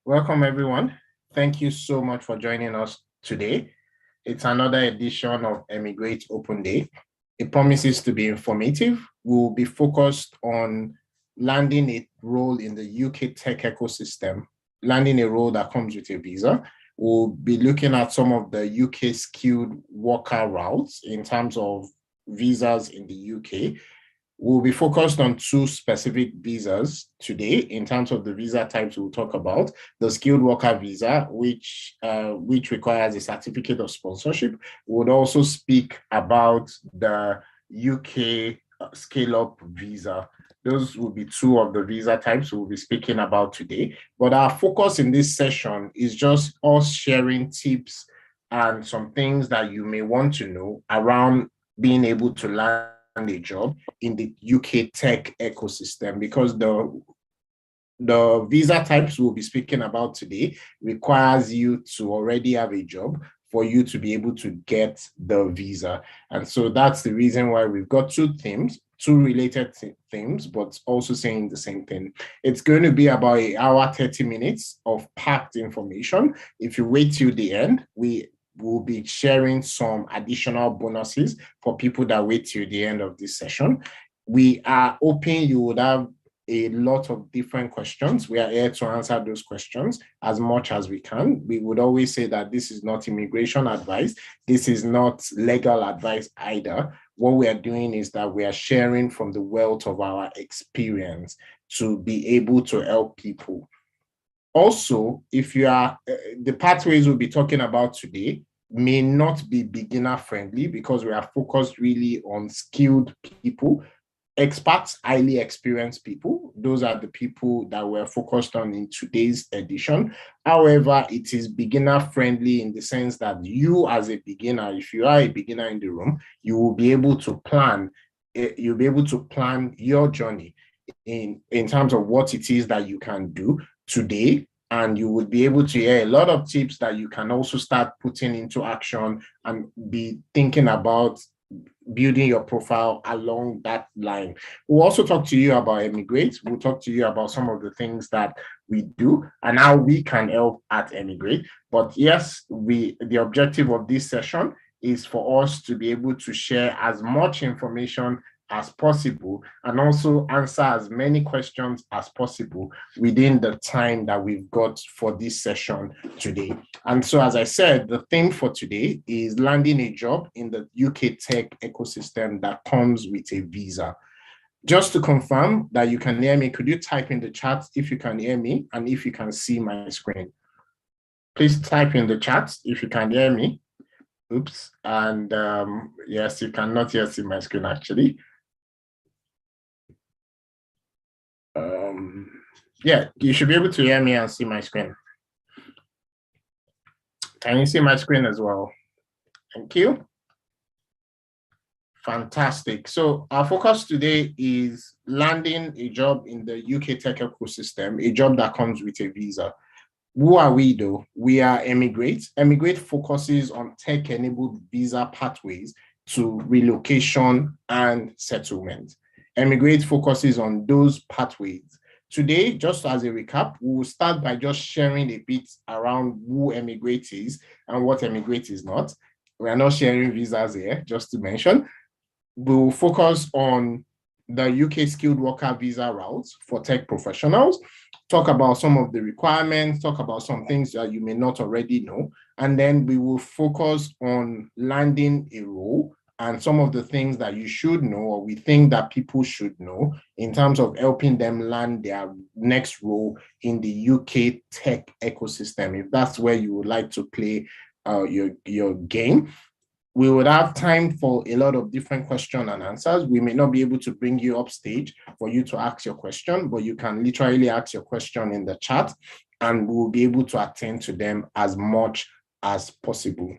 Welcome, everyone. Thank you so much for joining us today. It's another edition of eMigr8 Open Day. It promises to be informative. We'll be focused on landing a role in the UK tech ecosystem, landing a role that comes with a visa. We'll be looking at some of the UK skilled worker routes in terms of visas in the UK. We'll be focused on two specific visas today in terms of the visa types we'll talk about. The skilled worker visa, which requires a certificate of sponsorship. We'll also speak about the UK scale-up visa. Those will be two of the visa types we'll be speaking about today. But our focus in this session is just us sharing tips and some things that you may want to know around being able to land a job in the UK tech ecosystem, because the visa types we'll be speaking about today requires you to already have a job for you to be able to get the visa. And so that's the reason why we've got two related themes, but also saying the same thing. It's going to be about an hour, 30 minutes of packed information. If you wait till the end, we'll be sharing some additional bonuses for people that wait till the end of this session. We are hoping you would have a lot of different questions. We are here to answer those questions as much as we can. We would always say that this is not immigration advice. This is not legal advice either. What we are doing is that we are sharing from the wealth of our experience to be able to help people. Also, if you are, the pathways we'll be talking about today may not be beginner friendly because we are focused really on skilled people, experts, highly experienced people. Those are the people that we're focused on in today's edition. However, it is beginner friendly in the sense that you as a beginner, if you are a beginner in the room, you will be able to plan, you'll be able to plan your journey in terms of what it is that you can do today, and you would be able to hear a lot of tips that you can also start putting into action and be thinking about building your profile along that line. We'll also talk to you about eMigr8. We'll talk to you about some of the things that we do and how we can help at eMigr8. But yes, the objective of this session is for us to be able to share as much information as possible and also answer as many questions as possible within the time that we've got for this session today. And so, as I said, the theme for today is landing a job in the UK tech ecosystem that comes with a visa. Just to confirm that you can hear me, could you type in the chat if you can hear me and if you can see my screen? Please type in the chat if you can hear me. Oops. And yes, you cannot yet see my screen actually. Yeah, you should be able to hear me and see my screen. Can you see my screen as well? Thank you. Fantastic. So our focus today is landing a job in the UK tech ecosystem, a job that comes with a visa. Who are we though? We are eMigr8. eMigr8 focuses on tech-enabled visa pathways to relocation and settlement. eMigr8 focuses on those pathways. Today, just as a recap, we will start by just sharing a bit around who eMigr8 is and what eMigr8 is not. We are not sharing visas here, just to mention. We will focus on the UK skilled worker visa routes for tech professionals, talk about some of the requirements, talk about some things that you may not already know, and then we will focus on landing a role and some of the things that you should know or we think that people should know in terms of helping them land their next role in the UK tech ecosystem, if that's where you would like to play your game. We would have time for a lot of different questions and answers. We may not be able to bring you up stage for you to ask your question, but you can literally ask your question in the chat and we'll be able to attend to them as much as possible.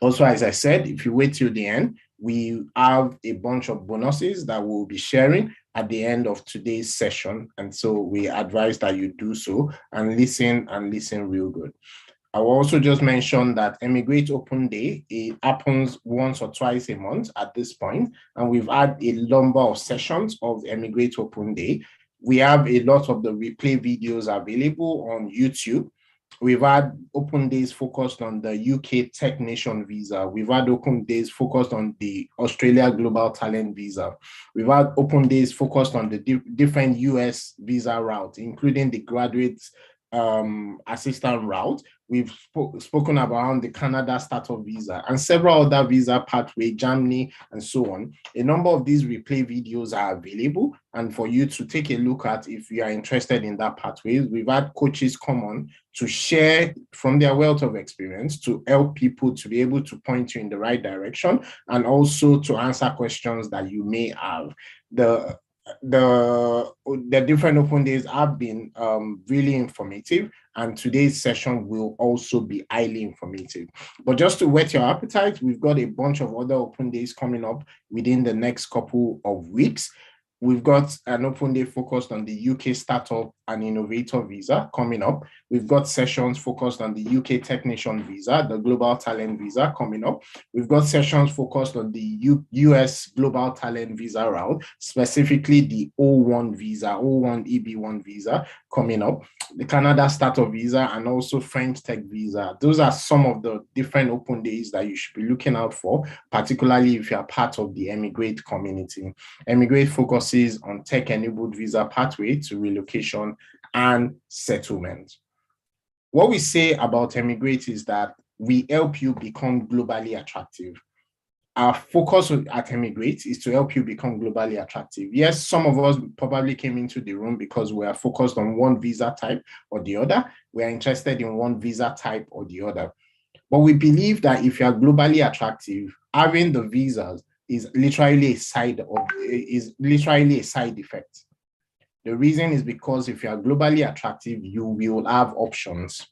Also, as I said, if you wait till the end, we have a bunch of bonuses that we'll be sharing at the end of today's session. And so we advise that you do so and listen real good. I will also just mention that eMigr8 Open Day, it happens once or twice a month at this point, and we've had a number of sessions of eMigr8 Open Day. We have a lot of the replay videos available on YouTube. We've had open days focused on the UK Tech Nation visa. We've had open days focused on the Australia Global Talent visa. We've had open days focused on the different US visa routes, including the graduate assistant route. We've spoken about the Canada startup visa and several other visa pathway, Germany, and so on. A number of these replay videos are available and for you to take a look at if you are interested in that pathway. We've had coaches come on to share from their wealth of experience to help people to be able to point you in the right direction and also to answer questions that you may have. The different open days have been really informative, and today's session will also be highly informative. But just to whet your appetite, we've got a bunch of other open days coming up within the next couple of weeks. We've got an open day focused on the UK Startup and Innovator visa coming up. We've got sessions focused on the UK Tech Nation visa, the Global Talent visa coming up. We've got sessions focused on the US Global Talent visa route, specifically the O1 visa, O1 EB1 visa coming up, the Canada Startup visa, and also French Tech visa. Those are some of the different open days that you should be looking out for, particularly if you're part of the eMigr8 community. eMigr8 focuses on tech-enabled visa pathway to relocation and settlement. What we say about eMigr8 is that we help you become globally attractive. Our focus at eMigr8 is to help you become globally attractive. Yes, some of us probably came into the room because we are focused on one visa type or the other. We are interested in one visa type or the other. But we believe that if you are globally attractive, having the visas is literally a side effect. The reason is because if you are globally attractive, you will have options.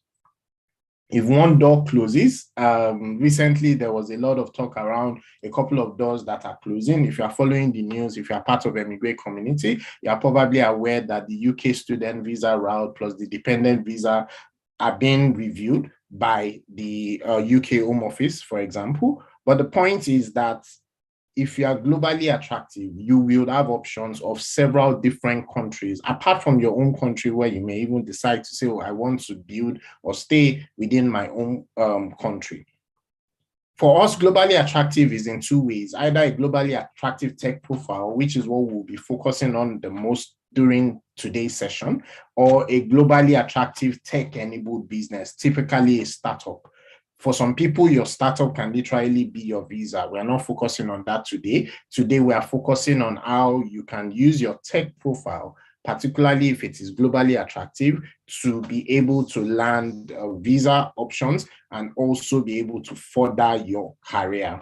If one door closes, recently there was a lot of talk around a couple of doors that are closing. If you are following the news, if you are part of the eMigr8 community, you are probably aware that the UK student visa route plus the dependent visa are being reviewed by the UK Home Office, for example. But the point is that if you are globally attractive, you will have options of several different countries, apart from your own country, where you may even decide to say, oh, I want to build or stay within my own country. For us, globally attractive is in two ways, either a globally attractive tech profile, which is what we'll be focusing on the most during today's session, or a globally attractive tech-enabled business, typically a startup. For some people, your startup can literally be your visa. We're not focusing on that today. Today, we are focusing on how you can use your tech profile, particularly if it is globally attractive, to be able to land visa options and also be able to further your career.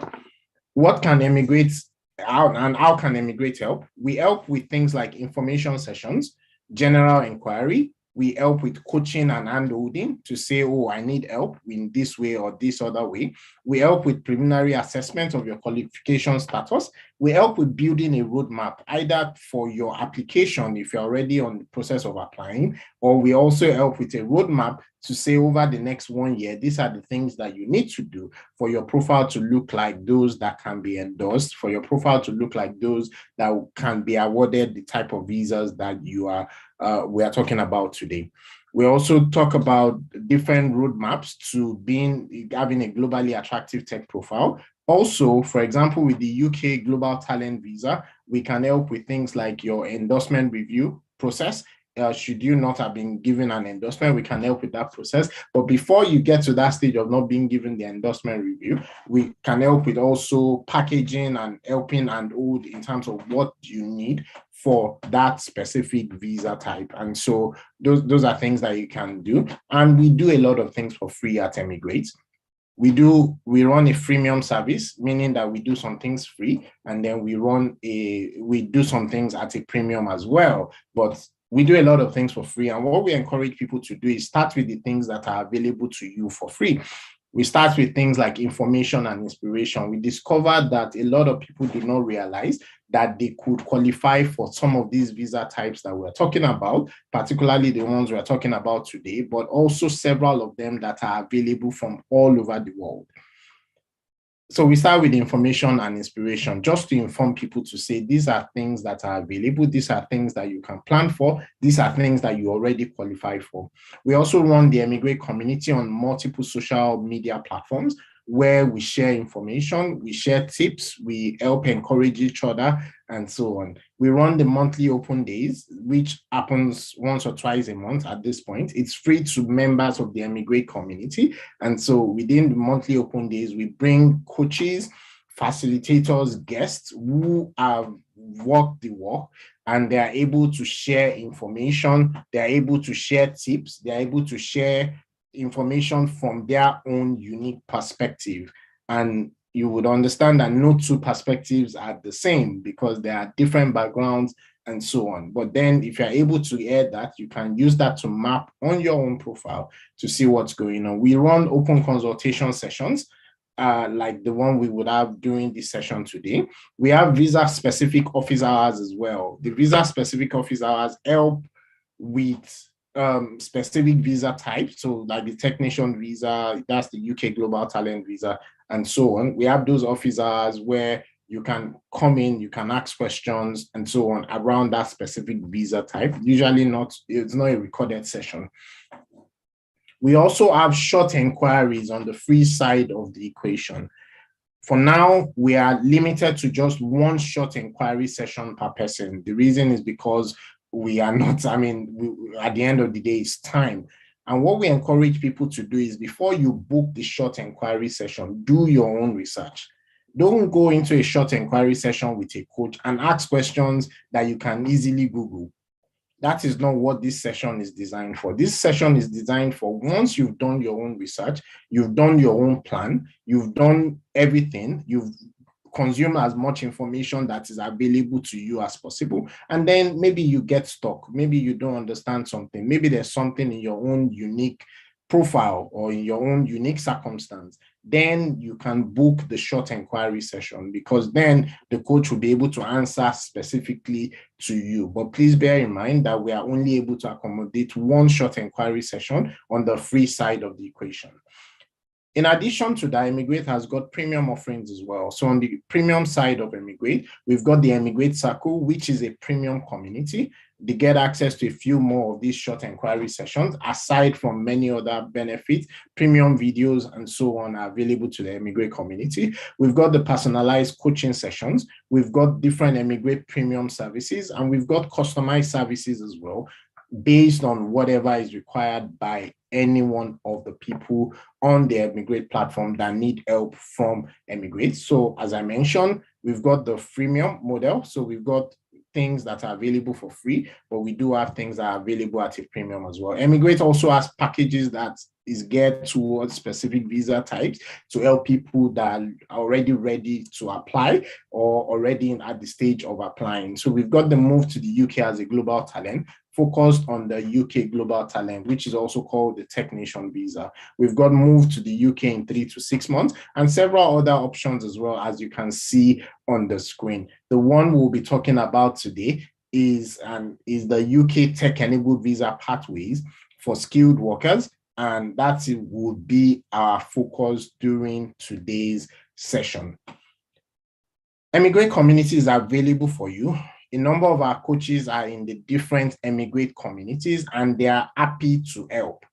What can eMigr8 and how can eMigr8 help? We help with things like information sessions, general inquiry. We help with coaching and handholding to say, oh, I need help in this way or this other way. We help with preliminary assessment of your qualification status. We help with building a roadmap, either for your application, if you're already on the process of applying, or we also help with a roadmap to say over the next 1 year, these are the things that you need to do for your profile to look like those that can be endorsed, for your profile to look like those that can be awarded the type of visas that we are talking about today. We also talk about different roadmaps to having a globally attractive tech profile. Also, for example, with the UK Global Talent Visa, we can help with things like your endorsement review process. Should you not have been given an endorsement, we can help with that process. But before you get to that stage of not being given the endorsement review, we can help with also packaging and helping and hold in terms of what you need for that specific visa type. And so those are things that you can do. And we do a lot of things for free at eMigr8. We run a freemium service, meaning that we do some things free, and then we do some things at a premium as well. But we do a lot of things for free. And what we encourage people to do is start with the things that are available to you for free. We start with things like information and inspiration. We discovered that a lot of people do not realize that they could qualify for some of these visa types that we're talking about, particularly the ones we're talking about today, but also several of them that are available from all over the world. So we start with information and inspiration, just to inform people to say, these are things that are available. These are things that you can plan for. These are things that you already qualify for. We also run the eMigr8 community on multiple social media platforms where we share information, we share tips, we help encourage each other, and so on. We run the monthly open days, which happens once or twice a month at this point. It's free to members of the eMigr8 community. And so within the monthly open days, we bring coaches, facilitators, guests who have walked the walk, and they are able to share information, they are able to share tips, they are able to share information from their own unique perspective. And you would understand that no two perspectives are the same because there are different backgrounds and so on. But then if you're able to add that, you can use that to map on your own profile to see what's going on. We run open consultation sessions like the one we would have during this session today. We have visa-specific office hours as well. The visa-specific office hours help with specific visa types, so like the technician visa, that's the UK Global Talent visa, and so on. We have those office hours where you can come in, you can ask questions and so on around that specific visa type. Usually it's not a recorded session. We also have short inquiries on the free side of the equation. For now, we are limited to just one short inquiry session per person. The reason is because we are not, at the end of the day, it's time. And what we encourage people to do is before you book the short inquiry session, do your own research. Don't go into a short inquiry session with a coach and ask questions that you can easily Google. That is not what this session is designed for. This session is designed for once you've done your own research, you've done your own plan, you've done everything, you've consume as much information that is available to you as possible. And then maybe you get stuck. Maybe you don't understand something. Maybe there's something in your own unique profile or in your own unique circumstance. Then you can book the short inquiry session because then the coach will be able to answer specifically to you. But please bear in mind that we are only able to accommodate one short inquiry session on the free side of the equation. In addition to that, eMigr8 has got premium offerings as well. So on the premium side of eMigr8, we've got the eMigr8 Circle, which is a premium community. They get access to a few more of these short inquiry sessions, aside from many other benefits. Premium videos and so on are available to the eMigr8 community. We've got the personalized coaching sessions. We've got different eMigr8 premium services, and we've got customized services as well, based on whatever is required by any one of the people on the eMigr8 platform that need help from eMigr8. So as I mentioned, we've got the freemium model. So we've got things that are available for free, but we do have things that are available at a premium as well. eMigr8 also has packages that is geared towards specific visa types to help people that are already ready to apply or already at the stage of applying. So we've got the move to the UK as a global talent, focused on the UK global talent, which is also called the technician visa. We've got moved to the UK in 3 to 6 months and several other options as well, as you can see on the screen. The one we'll be talking about today is the UK tech-enabled visa pathways for skilled workers, and that would be our focus during today's session. eMigr8 communities are available for you. A number of our coaches are in the different eMigr8 communities, and they are happy to help.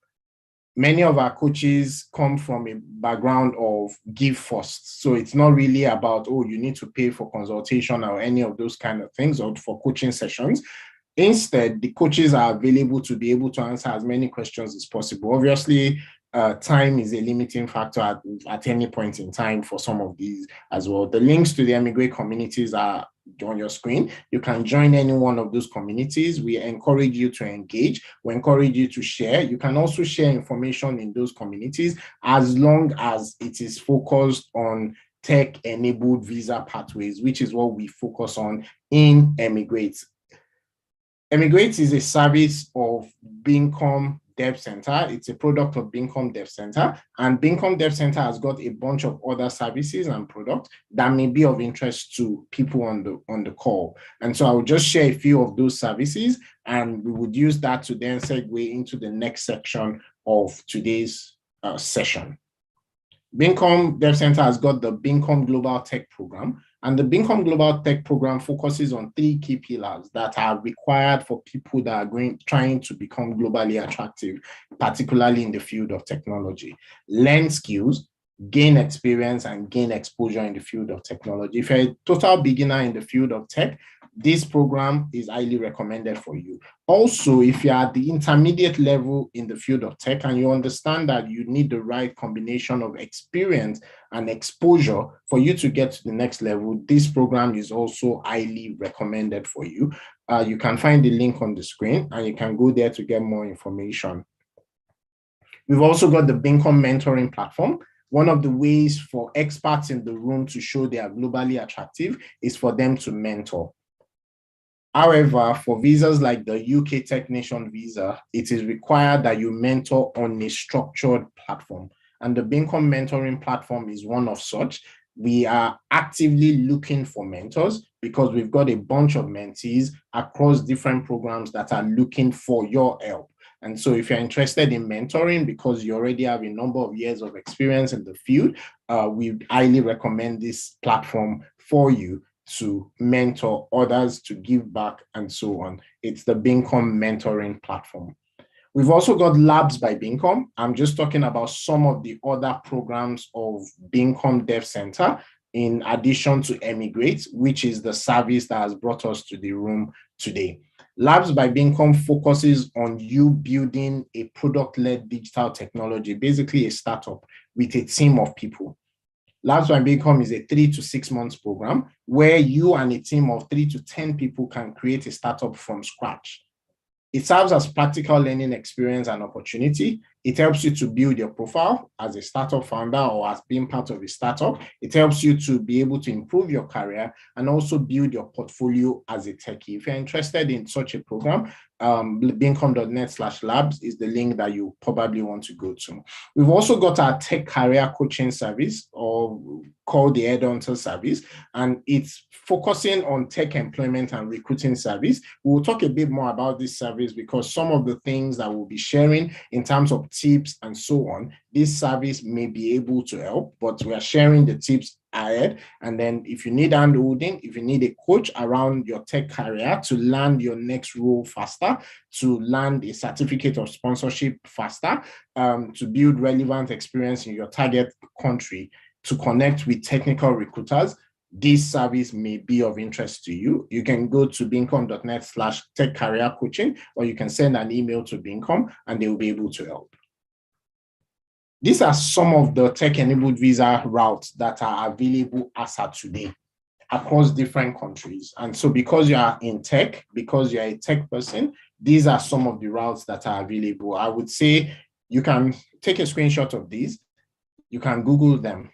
Many of our coaches come from a background of give first. So it's not really about, oh, you need to pay for consultation or any of those kind of things or for coaching sessions. Instead, the coaches are available to be able to answer as many questions as possible. Obviously, time is a limiting factor at any point in time for some of these as well. The links to the eMigr8 communities are on your screen. You can join any one of those communities. We encourage you to engage. We encourage you to share. You can also share information in those communities as long as it is focused on tech-enabled visa pathways, which is what we focus on in eMigr8. eMigr8 is a service of Bincom Dev Center. It's a product of Bincom Dev Center, and Bincom Dev Center has got a bunch of other services and products that may be of interest to people on the call. And so I will just share a few of those services, and we would use that to then segue into the next section of today's session. Bincom Dev Center has got the Bincom Global Tech Program, and the Bincom Global Tech Program focuses on 3 key pillars that are required for people that are trying to become globally attractive, particularly in the field of technology. Learn skills, gain experience, and gain exposure in the field of technology. If you're a total beginner in the field of tech, this program is highly recommended for you. Also, if you're at the intermediate level in the field of tech and you understand that you need the right combination of experience and exposure for you to get to the next level, this program is also highly recommended for you. You can find the link on the screen and you can go there to get more information. We've also got the Bincom mentoring platform. One of the ways for experts in the room to show they are globally attractive is for them to mentor. However, for visas like the UK Tech Nation visa, it is required that you mentor on a structured platform. And the Bincom mentoring platform is one of such. We are actively looking for mentors because we've got a bunch of mentees across different programs that are looking for your help. And so if you're interested in mentoring because you already have a number of years of experience in the field, we highly recommend this platform for you to mentor others, to give back, and so on. It's the Bincom mentoring platform. We've also got Labs by Bincom. I'm just talking about some of the other programs of Bincom Dev Center, in addition to eMigr8, which is the service that has brought us to the room today. Labs by Bincom focuses on you building a product-led digital technology, basically a startup with a team of people. Labs by Bincom is a 3 to 6 months program where you and a team of 3 to 10 people can create a startup from scratch. It serves as practical learning experience and opportunity. It helps you to build your profile as a startup founder or as being part of a startup. It helps you to be able to improve your career and also build your portfolio as a techie. If you're interested in such a program, bincom.net/labs is the link that you probably want to go to. We've also got our tech career coaching service, or called the Headhunter service, and it's focusing on tech employment and recruiting service. We'll talk a bit more about this service because some of the things that we'll be sharing in terms of tips and so on, this service may be able to help, but we are sharing the tips ahead. And then if you need handholding, if you need a coach around your tech career to land your next role faster, to land a certificate of sponsorship faster, to build relevant experience in your target country, to connect with technical recruiters, this service may be of interest to you. You can go to bincom.net/tech career coaching, or you can send an email to Bincom and they will be able to help. These are some of the tech-enabled visa routes that are available as of today across different countries. And so because you are in tech, because you're a tech person, these are some of the routes that are available. I would say you can take a screenshot of these. You can Google them,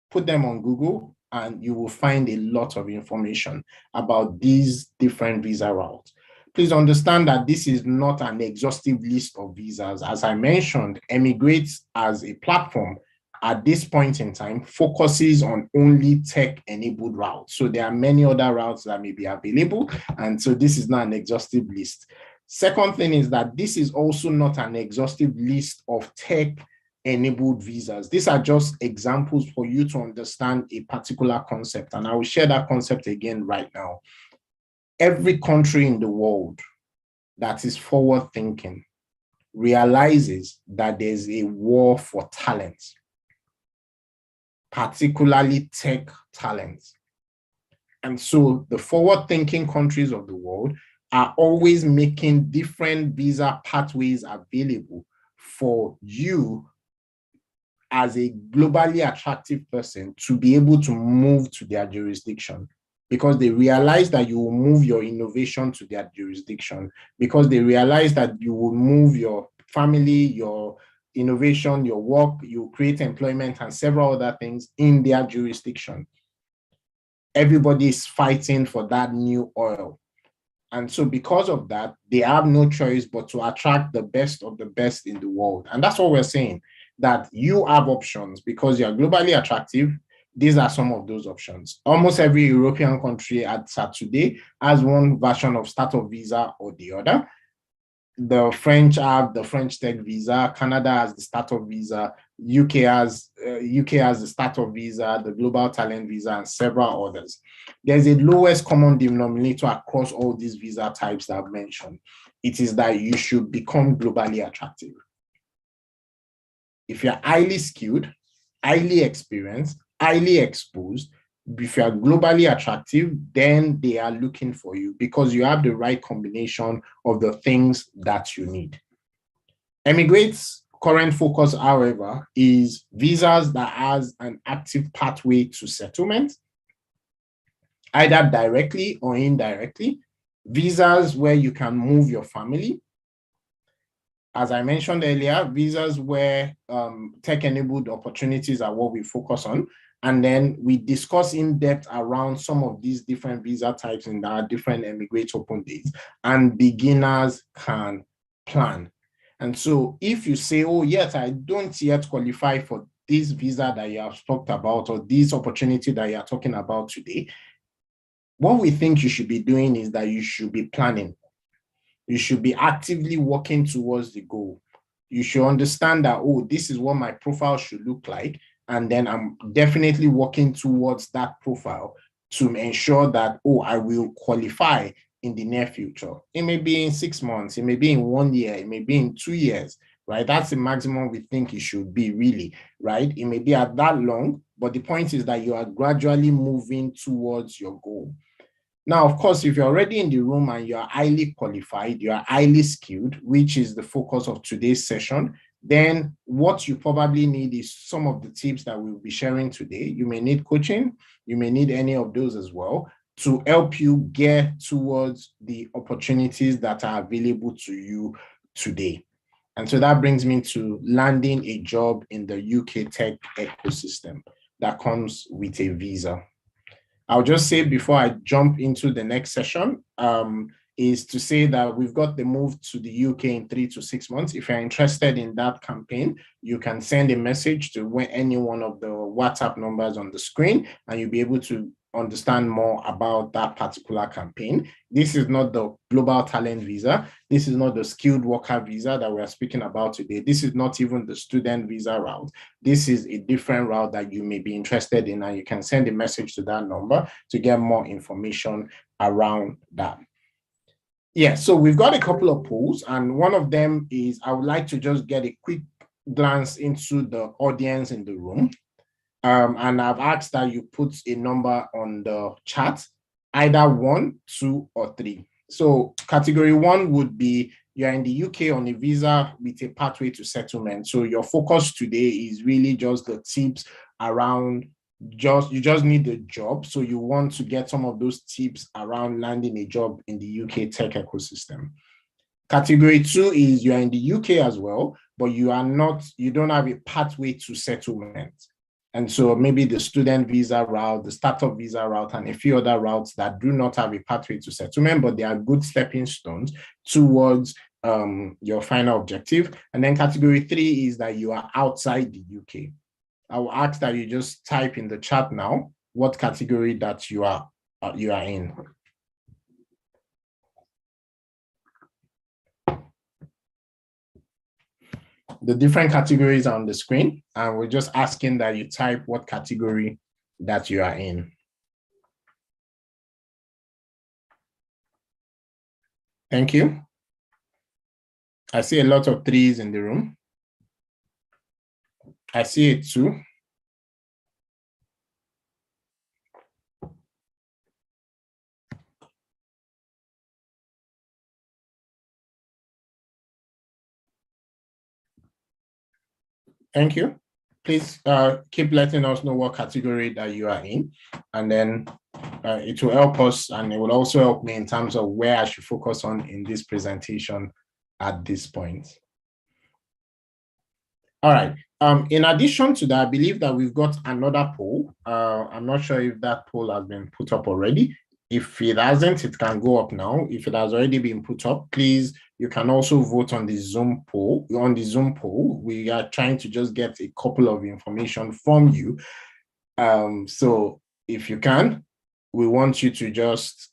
put them on Google, and you will find a lot of information about these different visa routes. Please understand that this is not an exhaustive list of visas. As I mentioned, eMigr8 as a platform at this point in time focuses on only tech-enabled routes. So there are many other routes that may be available, and so this is not an exhaustive list. Second thing is that this is also not an exhaustive list of tech-enabled visas. These are just examples for you to understand a particular concept, and I will share that concept again right now. Every country in the world that is forward-thinking realizes that there's a war for talent, particularly tech talent. And so the forward-thinking countries of the world are always making different visa pathways available for you as a globally attractive person to be able to move to their jurisdiction, because they realize that you will move your innovation to their jurisdiction, because they realize that you will move your family, your innovation, your work, you create employment and several other things in their jurisdiction. Everybody is fighting for that new oil. And so because of that, they have no choice but to attract the best of the best in the world. And that's what we're saying, that you have options because you're globally attractive. These are some of those options. Almost every European country at today has one version of startup visa or the other. the French have the French Tech visa, Canada has the startup visa, UK has the startup visa, the global talent visa, and several others. There's a lowest common denominator across all these visa types that I've mentioned. It is that you should become globally attractive. If you're highly skilled, highly experienced, highly exposed, if you are globally attractive, then they are looking for you because you have the right combination of the things that you need. eMigr8's current focus, however, is visas that has an active pathway to settlement, either directly or indirectly, visas where you can move your family. As I mentioned earlier, visas where tech-enabled opportunities are what we focus on. And then we discuss in depth around some of these different visa types in our different eMigr8 open days, and beginners can plan. And so if you say, oh, yes, I don't yet qualify for this visa that you have talked about or this opportunity that you are talking about today, what we think you should be doing is that you should be planning. You should be actively working towards the goal. You should understand that, oh, this is what my profile should look like. And then I'm definitely working towards that profile to ensure that, oh, I will qualify in the near future. It may be in 6 months, it may be in 1 year, it may be in 2 years, right? That's the maximum we think it should be, really, right? It may be at that long, but the point is that you are gradually moving towards your goal. Now, of course, if you're already in the room and you are highly qualified, you are highly skilled, which is the focus of today's session, then what you probably need is some of the tips that we'll be sharing today. You may need coaching, you may need any of those as well to help you get towards the opportunities that are available to you today. And so that brings me to landing a job in the UK tech ecosystem that comes with a visa. I'll just say before I jump into the next session, is to say that we've got the move to the UK in 3 to 6 months. If you're interested in that campaign, you can send a message to any one of the WhatsApp numbers on the screen, and you'll be able to understand more about that particular campaign. This is not the global talent visa. This is not the skilled worker visa that we're speaking about today. This is not even the student visa route. This is a different route that you may be interested in, and you can send a message to that number to get more information around that. Yeah, so we've got a couple of polls, and one of them is I would like to just get a quick glance into the audience in the room. And I've asked that you put a number on the chat, either 1, 2, or 3. So category 1 would be you're in the UK on a visa with a pathway to settlement. So your focus today is really just the tips around you just need a job. So you want to get some of those tips around landing a job in the UK tech ecosystem. Category 2 is you're in the UK as well, but you don't have a pathway to settlement. And so maybe the student visa route, the startup visa route, and a few other routes that do not have a pathway to settlement, but they are good stepping stones towards your final objective. And then category 3 is that you are outside the UK. I will ask that you just type in the chat now what category that you are in. The different categories are on the screen, and we're just asking that you type what category that you are in. Thank you. I see a lot of 3s in the room. I see a 2. Thank you. Please keep letting us know what category that you are in, and then it will help us, and it will also help me in terms of where I should focus on in this presentation at this point. All right. In addition to that, I believe that we've got another poll. I'm not sure if that poll has been put up already. If it hasn't, it can go up now. If it has already been put up, please, you can also vote on the Zoom poll. We are trying to just get a couple of information from you. So if you can, we want you to just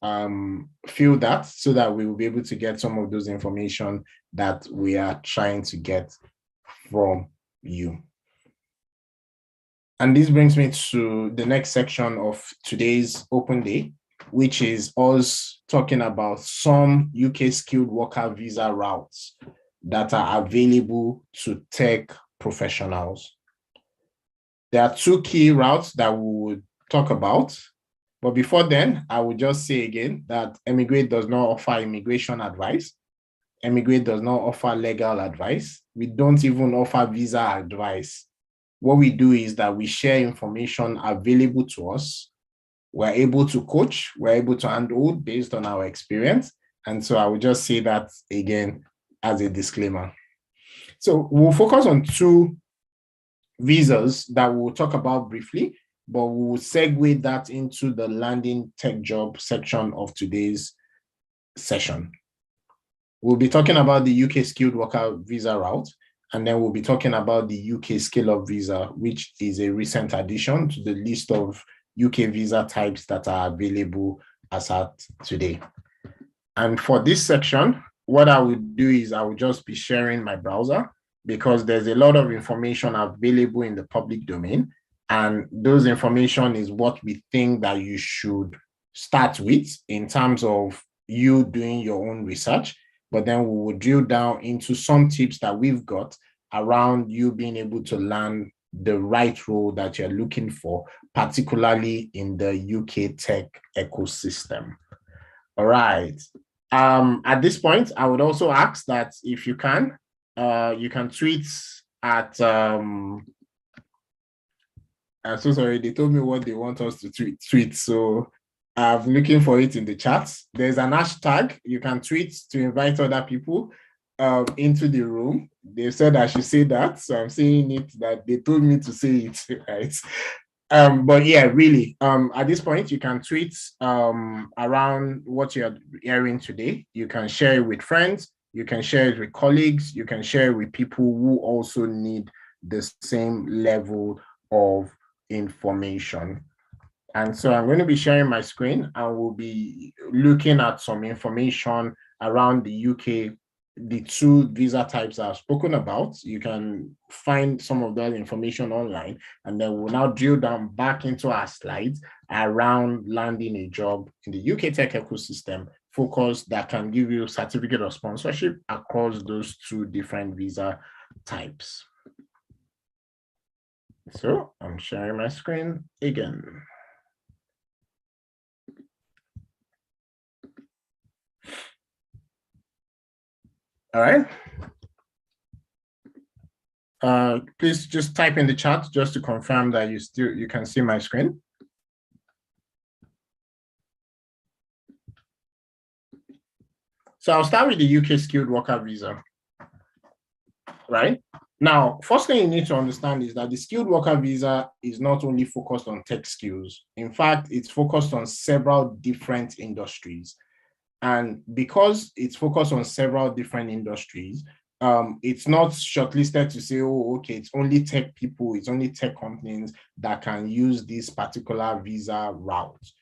fill that so that we will be able to get some of those information that we are trying to get from you. And this brings me to the next section of today's Open Day, which is us talking about some UK skilled worker visa routes that are available to tech professionals. There are two key routes that we would talk about. But before then, I would just say again that eMigr8 does not offer immigration advice. eMigr8 does not offer legal advice. We don't even offer visa advice. What we do is that we share information available to us. We're able to coach, we're able to handhold based on our experience. And so I would just say that again as a disclaimer. So we'll focus on two visas that we'll talk about briefly, but we'll segue that into the landing tech job section of today's session. We'll be talking about the UK skilled worker visa route, and then we'll be talking about the UK scale-up visa, which is a recent addition to the list of UK visa types that are available as at today. And for this section, what I would do is I will just be sharing my browser because there's a lot of information available in the public domain. And those information is what we think that you should start with in terms of you doing your own research. But then we will drill down into some tips that we've got around you being able to land the right role that you're looking for, particularly in the UK tech ecosystem. All right. At this point, I would also ask that if you can tweet at, I'm so sorry, they told me what they want us to tweet. So I'm looking for it in the chat. There's an hashtag you can tweet to invite other people into the room. They said I should say that, so I'm saying it that they told me to say it, right? But yeah, really, at this point, you can tweet around what you're hearing today. You can share it with friends, you can share it with colleagues, you can share it with people who also need the same level of information. And so I'm going to be sharing my screen and we'll be looking at some information around the UK, the two visa types I've spoken about. You can find some of that information online, and then we'll now drill down back into our slides around landing a job in the UK tech ecosystem focus that can give you a certificate of sponsorship across those two different visa types. So I'm sharing my screen again. All right. Please just type in the chat just to confirm that you can see my screen. So I'll start with the UK skilled worker visa. Right? Now, first thing you need to understand is that the skilled worker visa is not only focused on tech skills. In fact, it's focused on several different industries. And because it's focused on several different industries, it's not shortlisted to say, oh, okay, it's only tech people, it's only tech companies that can use this particular visa route.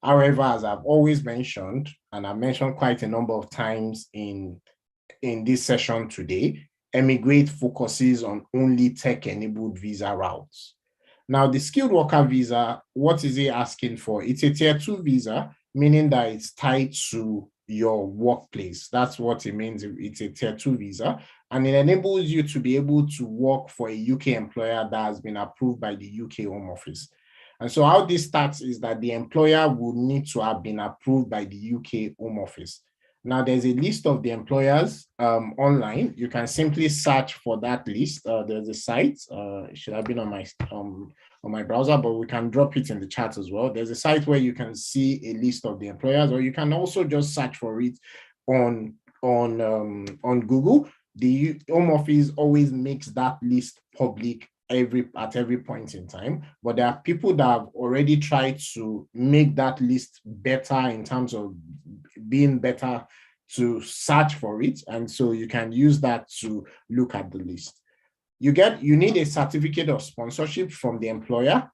However, as I've always mentioned, and I've mentioned quite a number of times in this session today, eMigr8 focuses on only tech-enabled visa routes. Now, the skilled worker visa, what is it asking for? It's a tier 2 visa, meaning that it's tied to your workplace. That's what it means. It's a tier 2 visa, and it enables you to be able to work for a UK employer that has been approved by the UK Home Office. And so how this starts is that the employer will need to have been approved by the UK Home Office. Now, there's a list of the employers online. You can simply search for that list. There's a site. It should have been on my browser, but we can drop it in the chat as well. There's a site where you can see a list of the employers, or you can also just search for it on Google. The Home Office always makes that list public at every point in time, but there are people that have already tried to make that list better in terms of being better to search for it, and so you can use that to look at the list. You need a certificate of sponsorship from the employer,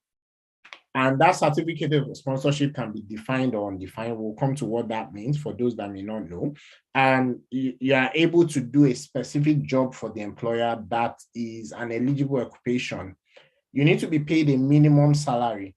And that certificate of sponsorship can be defined or undefined. We'll come to what that means for those that may not know. And you are able to do a specific job for the employer that is an eligible occupation. You need to be paid a minimum salary.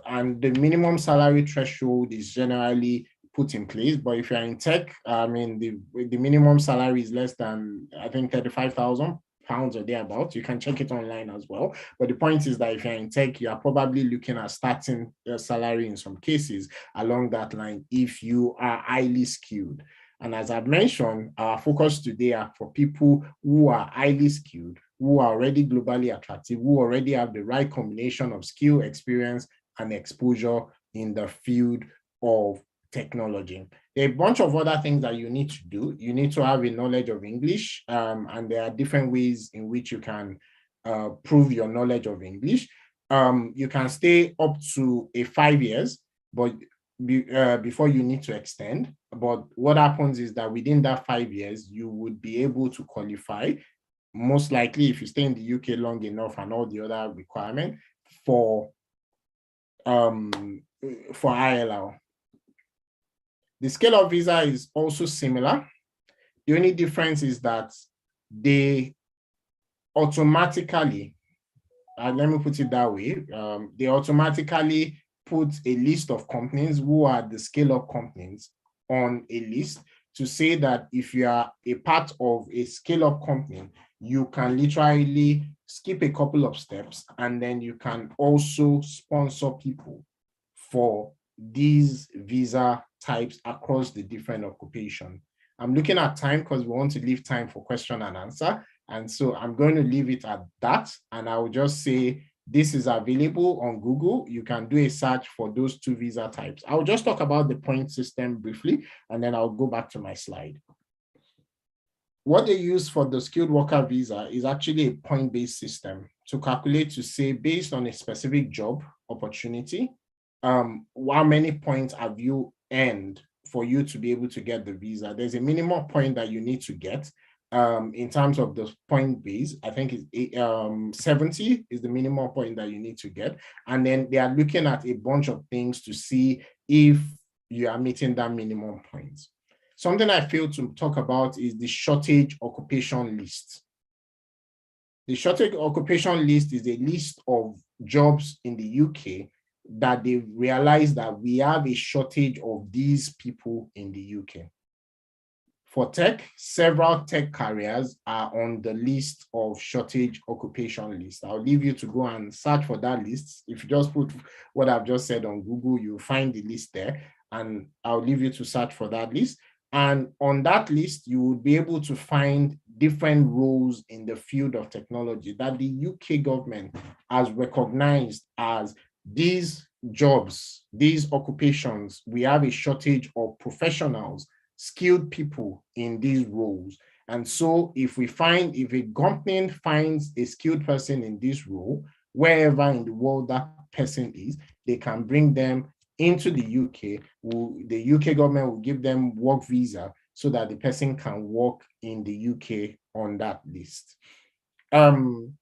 And the minimum salary threshold is generally put in place. But if you're in tech, I mean, the minimum salary is less than, I think, 35,000 pounds or thereabouts. You can check it online as well. But the point is that if you're in tech, you are probably looking at starting salary in some cases along that line if you are highly skilled. And as I've mentioned, our focus today are for people who are highly skilled, who are already globally attractive, who already have the right combination of skill, experience, and exposure in the field of technology. There are a bunch of other things that you need to do. You need to have a knowledge of English, and there are different ways in which you can prove your knowledge of English. You can stay up to 5 years, but before you need to extend. But what happens is that within that 5 years, you would be able to qualify, most likely if you stay in the UK long enough and all the other requirements for ILR. The scale of visa is also similar. The only difference is that they automatically, let me put it that way, they automatically put a list of companies who are the scale-up companies on a list to say that if you are a part of a scale-up company, you can literally skip a couple of steps and then you can also sponsor people for these visa types across the different occupations. I'm looking at time because we want to leave time for question and answer. And so I'm going to leave it at that. And I will just say, this is available on Google. You can do a search for those two visa types. I'll just talk about the point system briefly, and then I'll go back to my slide. What they use for the skilled worker visa is actually a point-based system to calculate, to say, based on a specific job opportunity, how many points have you earned for you to be able to get the visa. There's a minimum point that you need to get in terms of the point base. I think it's 70 is the minimum point that you need to get. And then they are looking at a bunch of things to see if you are meeting that minimum points. Something I failed to talk about is the shortage occupation list. The shortage occupation list is a list of jobs in the UK that they realize that we have a shortage of these people in the UK. For tech, several tech careers are on the list of shortage occupation list. I'll leave you to go and search for that list. If you just put what I've just said on Google, you'll find the list there, and I'll leave you to search for that list. And on that list, you will be able to find different roles in the field of technology that the UK government has recognized as these jobs, these occupations. We have a shortage of professionals, skilled people in these roles. And so if a company finds a skilled person in this role, wherever in the world that person is, they can bring them into the UK. The UK government will give them work visa so that the person can work in the UK on that list. In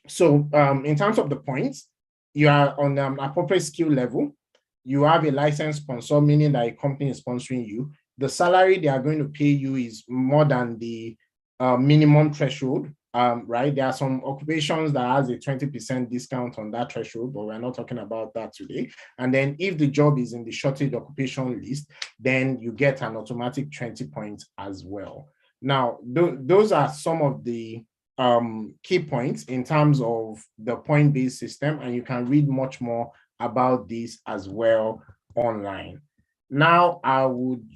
terms of the points, you are on an appropriate skill level. You have a licensed sponsor, meaning that a company is sponsoring you. The salary they are going to pay you is more than the minimum threshold, right? There are some occupations that has a 20% discount on that threshold, but we're not talking about that today. And then if the job is in the shortage occupation list, then you get an automatic 20 points as well. Now, those are some of the key points in terms of the point-based system, and you can read much more about this as well online. Now, I would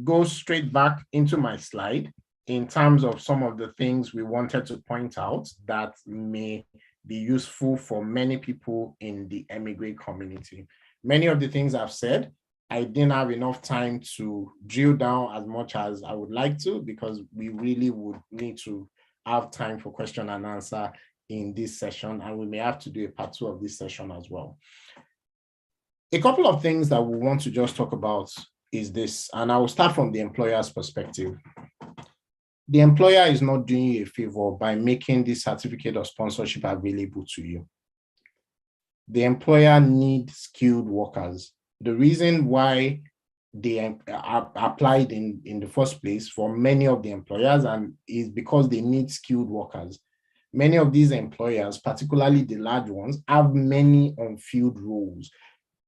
go straight back into my slide in terms of some of the things we wanted to point out that may be useful for many people in the eMigr8 community. Many of the things I've said, I didn't have enough time to drill down as much as I would like to, because we really would need to have time for question and answer in this session, and we may have to do a part 2 of this session as well. A couple of things that we want to just talk about is this, and I will start from the employer's perspective. The employer is not doing you a favor by making this certificate of sponsorship available to you. the employer needs skilled workers. The reason why they are applied in the first place for many of the employers and is because they need skilled workers. Many of these employers, particularly the large ones, have many unfilled roles.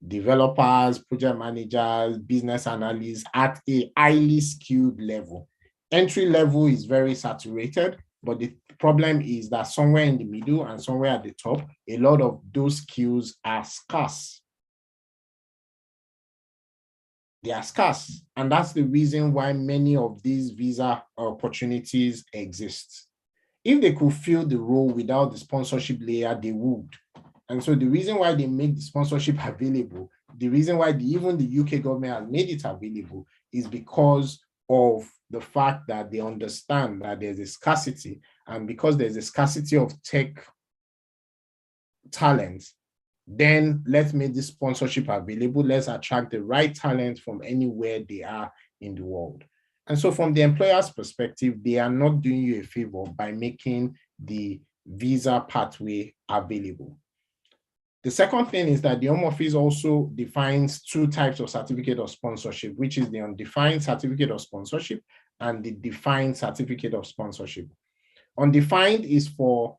Developers, project managers, business analysts at a highly skilled level. Entry level is very saturated, but the problem is that somewhere in the middle and somewhere at the top, a lot of those skills are scarce. They are scarce. And that's the reason why many of these visa opportunities exist. If they could fill the role without the sponsorship layer, they would. And so the reason why they make the sponsorship available, the reason why even the UK government has made it available is because of the fact that they understand that there's a scarcity. And because there's a scarcity of tech talent, then let's make this sponsorship available. Let's attract the right talent from anywhere they are in the world. And so from the employer's perspective, they are not doing you a favor by making the visa pathway available. The second thing is that the Home Office also defines two types of certificate of sponsorship, which is the undefined certificate of sponsorship and the defined certificate of sponsorship. Undefined is for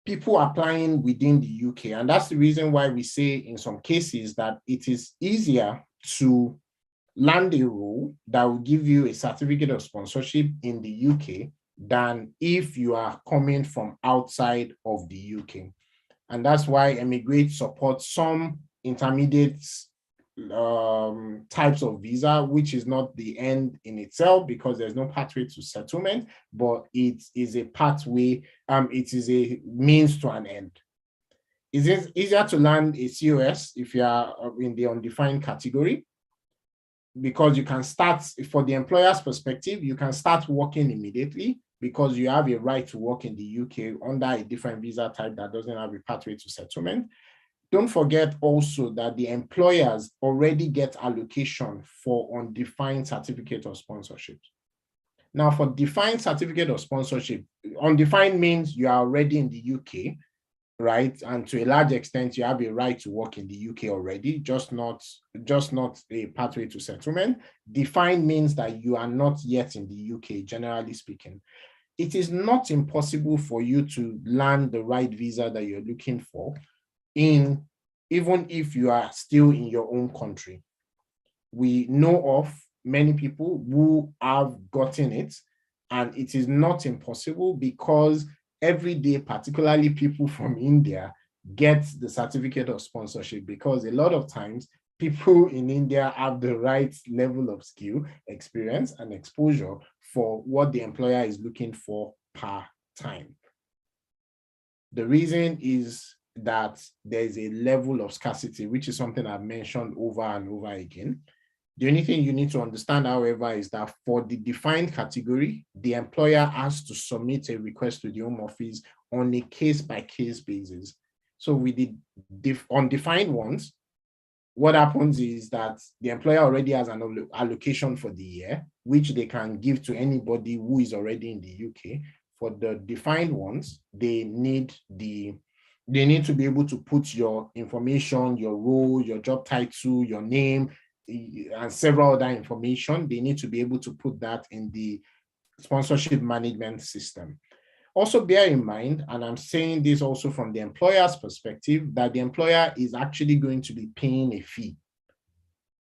people applying within the UK. And that's the reason why we say in some cases that it is easier to land a role that will give you a certificate of sponsorship in the UK than if you are coming from outside of the UK. And that's why eMigr8 supports some intermediate types of visa, which is not the end in itself because there's no pathway to settlement, but it is a pathway, it is a means to an end. Is it easier to land a COS if you are in the undefined category? Because you can start, for the employer's perspective, you can start working immediately because you have a right to work in the UK under a different visa type that doesn't have a pathway to settlement. Don't forget also that the employers already get allocation for undefined certificate of sponsorship. Now, for defined certificate of sponsorship, undefined means you are already in the UK, right? And to a large extent, you have a right to work in the UK already, just not a pathway to settlement. Defined means that you are not yet in the UK, generally speaking. It is not impossible for you to land the right visa that you're looking for, even if you are still in your own country. We know of many people who have gotten it, and it is not impossible because every day, particularly people from India, get the certificate of sponsorship because a lot of times people in India have the right level of skill, experience, and exposure for what the employer is looking for per time. The reason is that there is a level of scarcity, which is something I've mentioned over and over again. The only thing you need to understand, however, is that for the defined category, the employer has to submit a request to the Home Office on a case-by-case basis. So with the undefined ones, what happens is that the employer already has an allocation for the year, which they can give to anybody who is already in the UK. For the defined ones, they need to be able to put your information, your role, your job title, your name, and several other information. They need to be able to put that in the sponsorship management system. Also bear in mind, and I'm saying this also from the employer's perspective, that the employer is actually going to be paying a fee,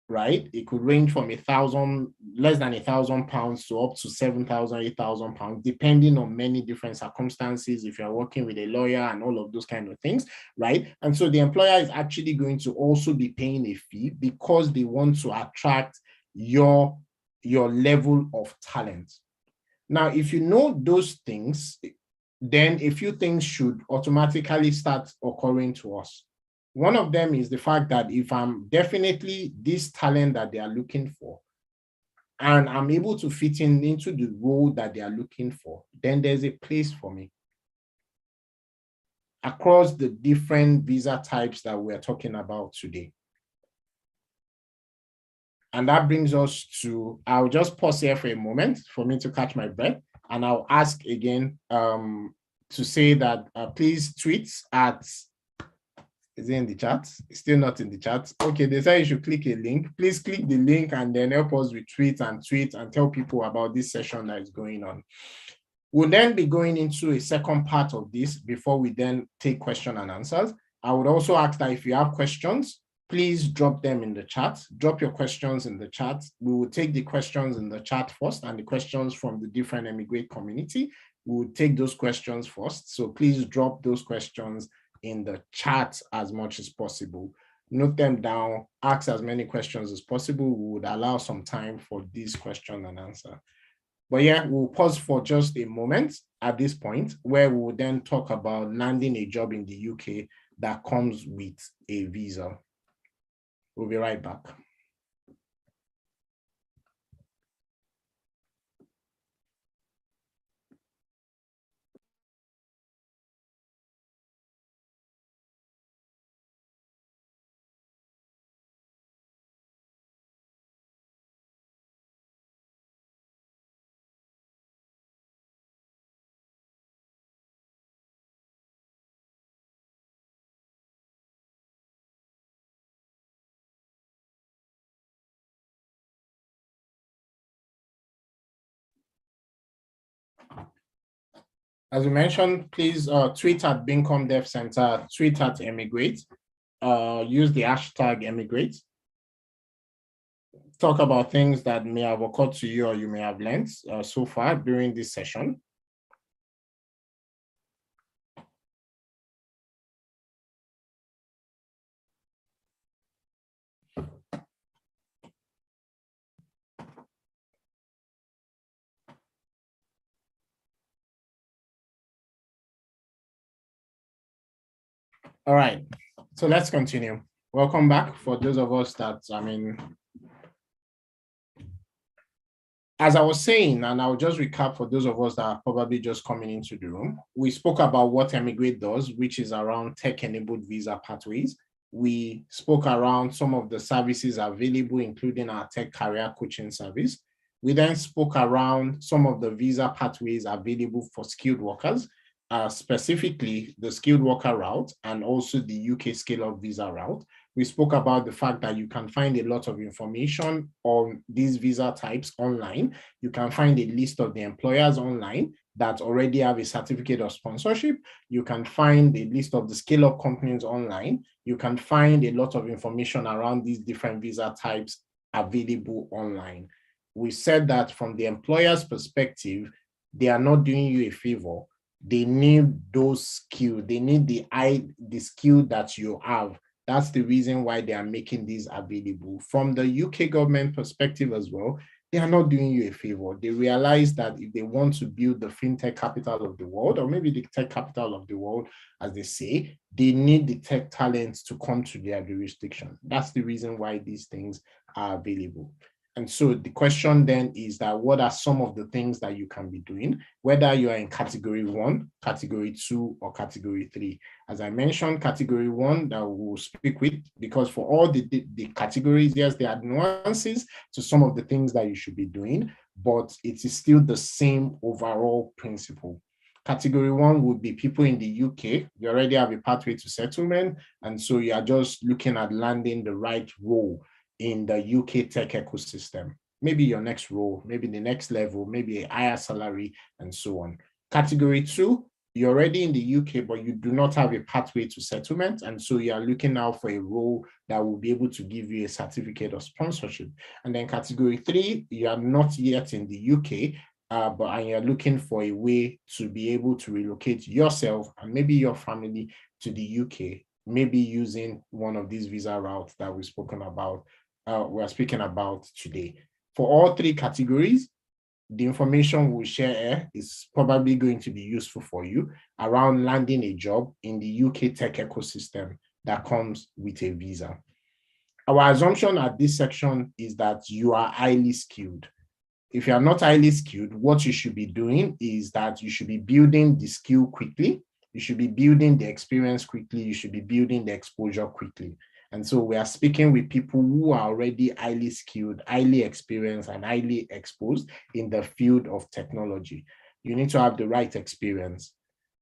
right? It could range from less than £1,000 to up to £7,000, £8,000, depending on many different circumstances, if you're working with a lawyer and all of those kind of things, right? And so the employer is actually going to also be paying a fee because they want to attract your level of talent. Now, if you know those things, then a few things should automatically start occurring to us. One of them is the fact that if I'm definitely this talent that they are looking for, and I'm able to fit into the role that they are looking for, then there's a place for me across the different visa types that we're talking about today. And that brings us to, I'll just pause here for a moment for me to catch my breath, and I'll ask again to say that please tweet at Is it in the chat? It's still not in the chat. Okay, they say you should click a link. Please click the link and then help us retweet and tweet and tell people about this session that is going on. We'll then be going into a second part of this before we then take question and answers. I would also ask that if you have questions, please drop them in the chat. Drop your questions in the chat. We will take the questions in the chat first and the questions from the different eMigr8 community. We will take those questions first. So please drop those questions in the chat as much as possible. Note them down, ask as many questions as possible. We would allow some time for this question and answer. But yeah, we'll pause for just a moment at this point where we will then talk about landing a job in the UK that comes with a visa. We'll be right back. As we mentioned, please tweet at Bincom Dev Center, tweet at eMigr8, use the hashtag eMigr8. Talk about things that may have occurred to you or you may have learned so far during this session. All right, so let's continue. Welcome back for those of us that, as I was saying, and I'll just recap for those of us that are probably just coming into the room, we spoke about what eMigr8 does, which is around tech-enabled visa pathways. We spoke around some of the services available, including our tech career coaching service. We then spoke around some of the visa pathways available for skilled workers, specifically the skilled worker route and also the UK scale-up visa route. We spoke about the fact that you can find a lot of information on these visa types online. You can find a list of the employers online that already have a certificate of sponsorship. You can find a list of the scale-up companies online. You can find a lot of information around these different visa types available online. We said that from the employer's perspective, they are not doing you a favor. They need those skills. They need the skill that you have. That's the reason why they are making these available. From the UK government perspective as well, they are not doing you a favor. They realize that if they want to build the fintech capital of the world, or maybe the tech capital of the world, as they say, they need the tech talents to come to their jurisdiction. That's the reason why these things are available. And so the question then is that what are some of the things that you can be doing, whether you are in category 1, category 2, or category 3. As I mentioned, category 1 that we'll speak with, because for all the categories, yes, there are nuances to some of the things that you should be doing, but it is still the same overall principle. Category 1 would be people in the UK. You already have a pathway to settlement, and so you are just looking at landing the right role in the UK tech ecosystem, maybe your next role, maybe the next level, maybe a higher salary, and so on. Category 2, you're already in the UK, but you do not have a pathway to settlement, and so you are looking out for a role that will be able to give you a certificate of sponsorship. And then category 3, you are not yet in the UK, but you're looking for a way to be able to relocate yourself and maybe your family to the UK, maybe using one of these visa routes that we've spoken about. We're speaking about today. For all 3 categories, the information we'll share here is probably going to be useful for you around landing a job in the UK tech ecosystem that comes with a visa. Our assumption at this section is that you are highly skilled. If you are not highly skilled, what you should be doing is that you should be building the skill quickly. You should be building the experience quickly. You should be building the exposure quickly. And so we are speaking with people who are already highly skilled, highly experienced, and highly exposed in the field of technology. You need to have the right experience.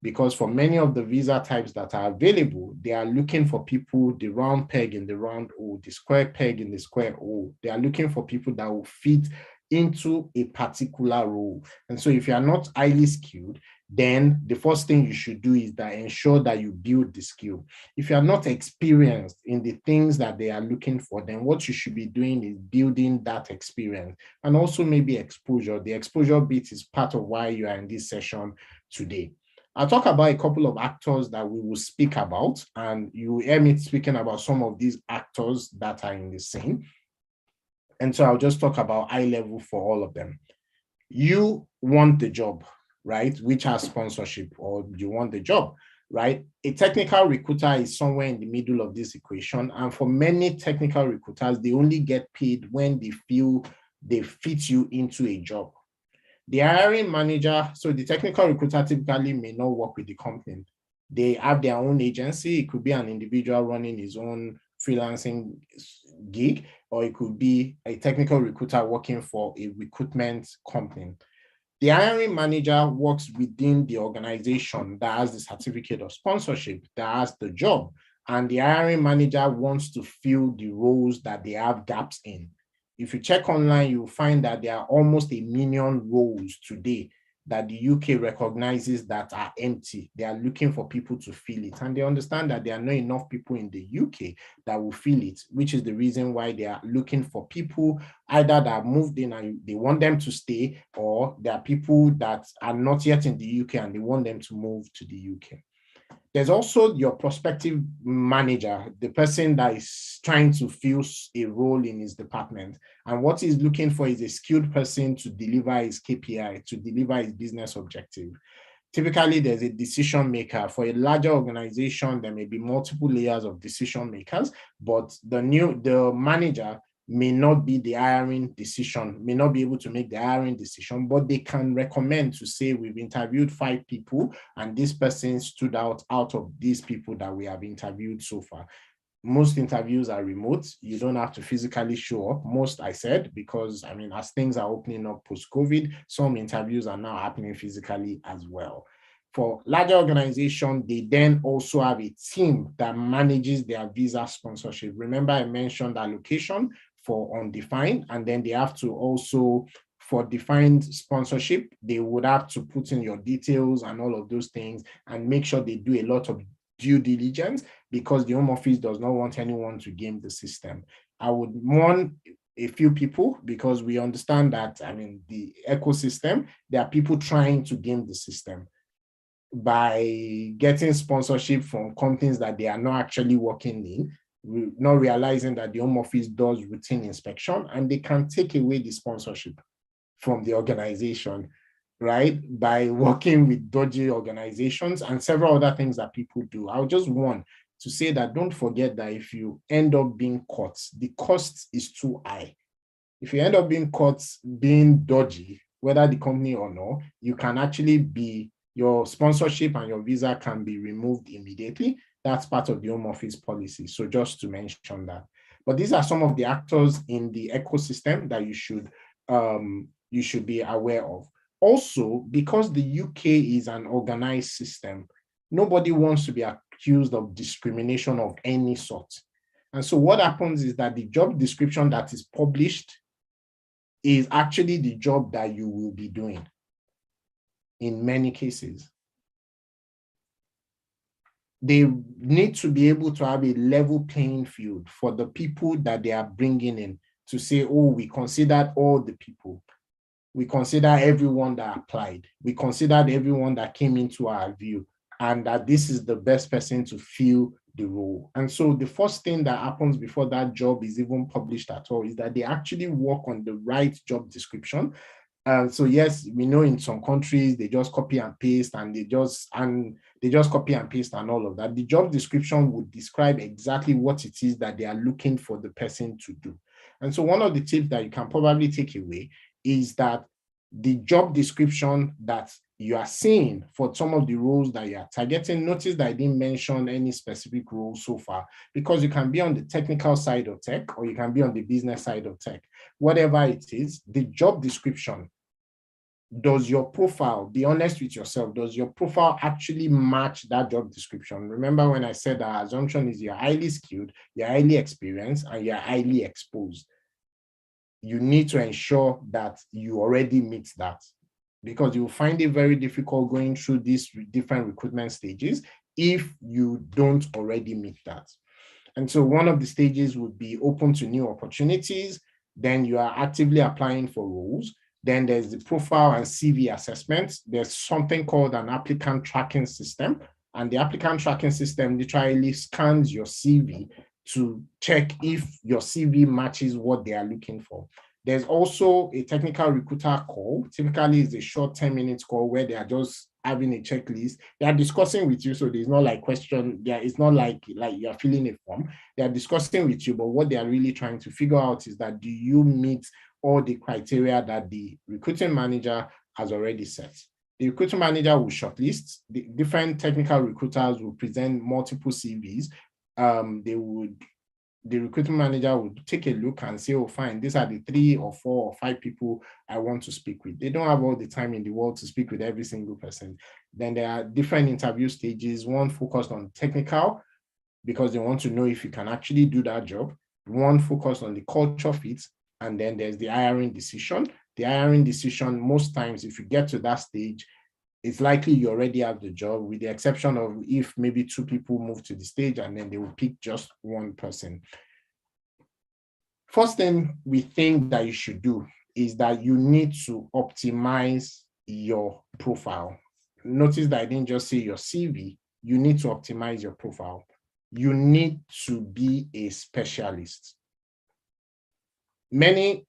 because for many of the visa types that are available, they are looking for people, the round peg in the round hole, the square peg in the square hole. They are looking for people that will fit into a particular role. And so if you are not highly skilled, then the first thing you should do is that ensure that you build the skill. If you are not experienced in the things that they are looking for, then what you should be doing is building that experience and also maybe exposure. The exposure bit is part of why you are in this session today. I'll talk about a couple of actors that we will speak about, and you hear me speaking about some of these actors that are in the scene. And so I'll just talk about high level for all of them. You want the job, right? Which has sponsorship, or you want the job, right? A technical recruiter is somewhere in the middle of this equation. And for many technical recruiters, they only get paid when they feel they fit you into a job. The hiring manager, so the technical recruiter typically may not work with the company. They have their own agency. It could be an individual running his own freelancing gig, or it could be a technical recruiter working for a recruitment company. The hiring manager works within the organization that has the certificate of sponsorship, that has the job, and the hiring manager wants to fill the roles that they have gaps in. If you check online, you'll find that there are almost 1 million roles today that the UK recognizes that are empty. They are looking for people to fill it. And they understand that there are not enough people in the UK that will fill it, which is the reason why they are looking for people either that have moved in and they want them to stay, or there are people that are not yet in the UK and they want them to move to the UK. There's also your prospective manager, the person that is trying to fill a role in his department. And what he's looking for is a skilled person to deliver his KPI, to deliver his business objective. Typically, there's a decision maker. For a larger organization, there may be multiple layers of decision makers, but the manager may not be the hiring decision, may not be able to make the hiring decision, but they can recommend to say, we've interviewed 5 people and this person stood out of these people that we have interviewed so far. Most interviews are remote. You don't have to physically show up. Most, I said, because I mean, as things are opening up post-COVID, some interviews are now happening physically as well. For larger organizations, they then also have a team that manages their visa sponsorship. Remember, I mentioned allocation for undefined, and then they have to also, for defined sponsorship, they would have to put in your details and all of those things and make sure they do a lot of due diligence, because the Home Office does not want anyone to game the system. I would warn a few people, because we understand that, I mean, the ecosystem, there are people trying to game the system by getting sponsorship from companies that they are not actually working in, not realizing that the Home Office does routine inspection and they can take away the sponsorship from the organization, right? By working with dodgy organizations and several other things that people do. I'll just want to say that don't forget that if you end up being caught, the cost is too high. If you end up being caught being dodgy, whether the company or not, you can actually be, your sponsorship and your visa can be removed immediately. That's part of the Home Office policy. So just to mention that. But these are some of the actors in the ecosystem that you should be aware of. Also, because the UK is an organized system, nobody wants to be accused of discrimination of any sort. And so what happens is that the job description that is published is actually the job that you will be doing in many cases. They need to be able to have a level playing field for the people that they are bringing in, to say, oh, we considered all the people. We consider everyone that applied. We considered everyone that came into our view, and that this is the best person to fill the role. And so the first thing that happens before that job is even published at all is that they actually work on the right job description. So yes, we know in some countries they just copy and paste, and they just copy and paste and all of that. The job description would describe exactly what it is that they are looking for the person to do. And so one of the tips that you can probably take away is that the job description that you are seeing for some of the roles that you are targeting, notice that I didn't mention any specific role so far, because you can be on the technical side of tech or you can be on the business side of tech. Whatever it is, the job description does your profile, be honest with yourself, does your profile actually match that job description? Remember when I said our assumption is you're highly skilled, you're highly experienced, and you're highly exposed. You need to ensure that you already meet that, because you'll find it very difficult going through these different recruitment stages if you don't already meet that. And so one of the stages would be open to new opportunities. Then you are actively applying for roles. Then there's the profile and CV assessment. There's something called an applicant tracking system. And the applicant tracking system literally scans your CV to check if your CV matches what they are looking for. There's also a technical recruiter call. Typically, it's a short 10-minute call where they are just having a checklist. They are discussing with you, so there's not like question. It's not like you're filling a form. They are discussing with you, but what they are really trying to figure out is that do you meet all the criteria that the recruiting manager has already set? The recruiting manager will shortlist. The different technical recruiters will present multiple CVs. The recruiting manager would take a look and say, oh, fine, these are the 3 or 4 or 5 people I want to speak with. They don't have all the time in the world to speak with every single person. Then there are different interview stages, one focused on technical, because they want to know if you can actually do that job, one focused on the culture fit, and then there's the hiring decision. The hiring decision, most times, if you get to that stage, it's likely you already have the job, with the exception of if maybe 2 people move to the stage and then they will pick just one person. First thing we think that you should do is that you need to optimize your profile. Notice that I didn't just say your CV. You need to optimize your profile. You need to be a specialist. Many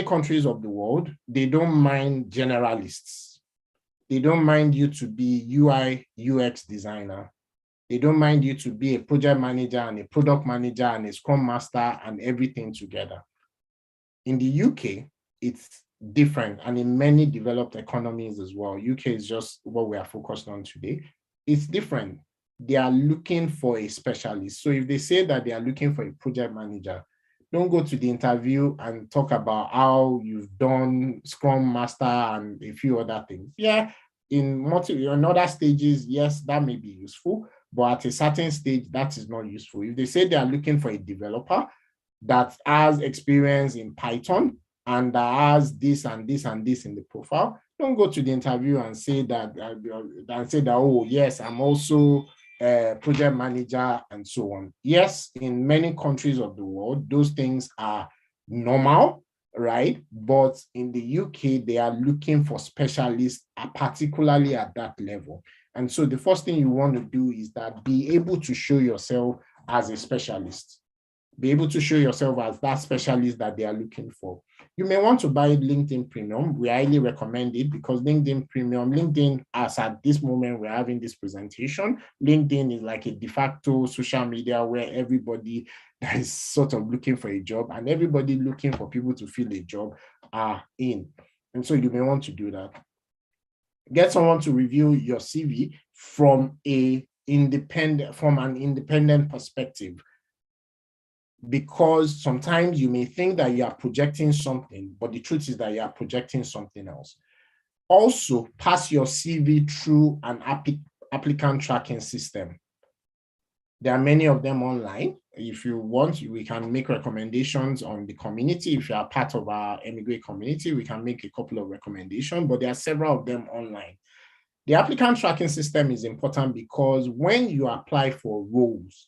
countries of the world, they don't mind generalists. They don't mind you to be UI, UX designer. They don't mind you to be a project manager and a product manager and a scrum master and everything together. In the UK, it's different, and in many developed economies as well. UK is just what we are focused on today. It's different. They are looking for a specialist. So if they say that they are looking for a project manager, don't go to the interview and talk about how you've done Scrum Master and a few other things. Yeah, in other stages, yes, that may be useful, but at a certain stage, that is not useful. If they say they are looking for a developer that has experience in Python and that has this and this and this in the profile, don't go to the interview and say that, oh, yes, I'm also project manager and so on. Yes, in many countries of the world, those things are normal, right? But in the UK, they are looking for specialists, particularly at that level. And so the first thing you want to do is that be able to show yourself as a specialist. Be able to show yourself as that specialist that they are looking for. You may want to buy LinkedIn Premium. We highly recommend it because LinkedIn, as at this moment we're having this presentation, LinkedIn is like a de facto social media where everybody that is sort of looking for a job and everybody looking for people to fill a job are in. And so you may want to do that. Get someone to review your CV from an independent perspective. Because sometimes you may think that you are projecting something, but the truth is that you are projecting something else. Also, pass your CV through an applicant tracking system. There are many of them online. If you want, we can make recommendations on the community. If you are part of our eMigr8 community, we can make a couple of recommendations, but there are several of them online. The applicant tracking system is important because when you apply for roles,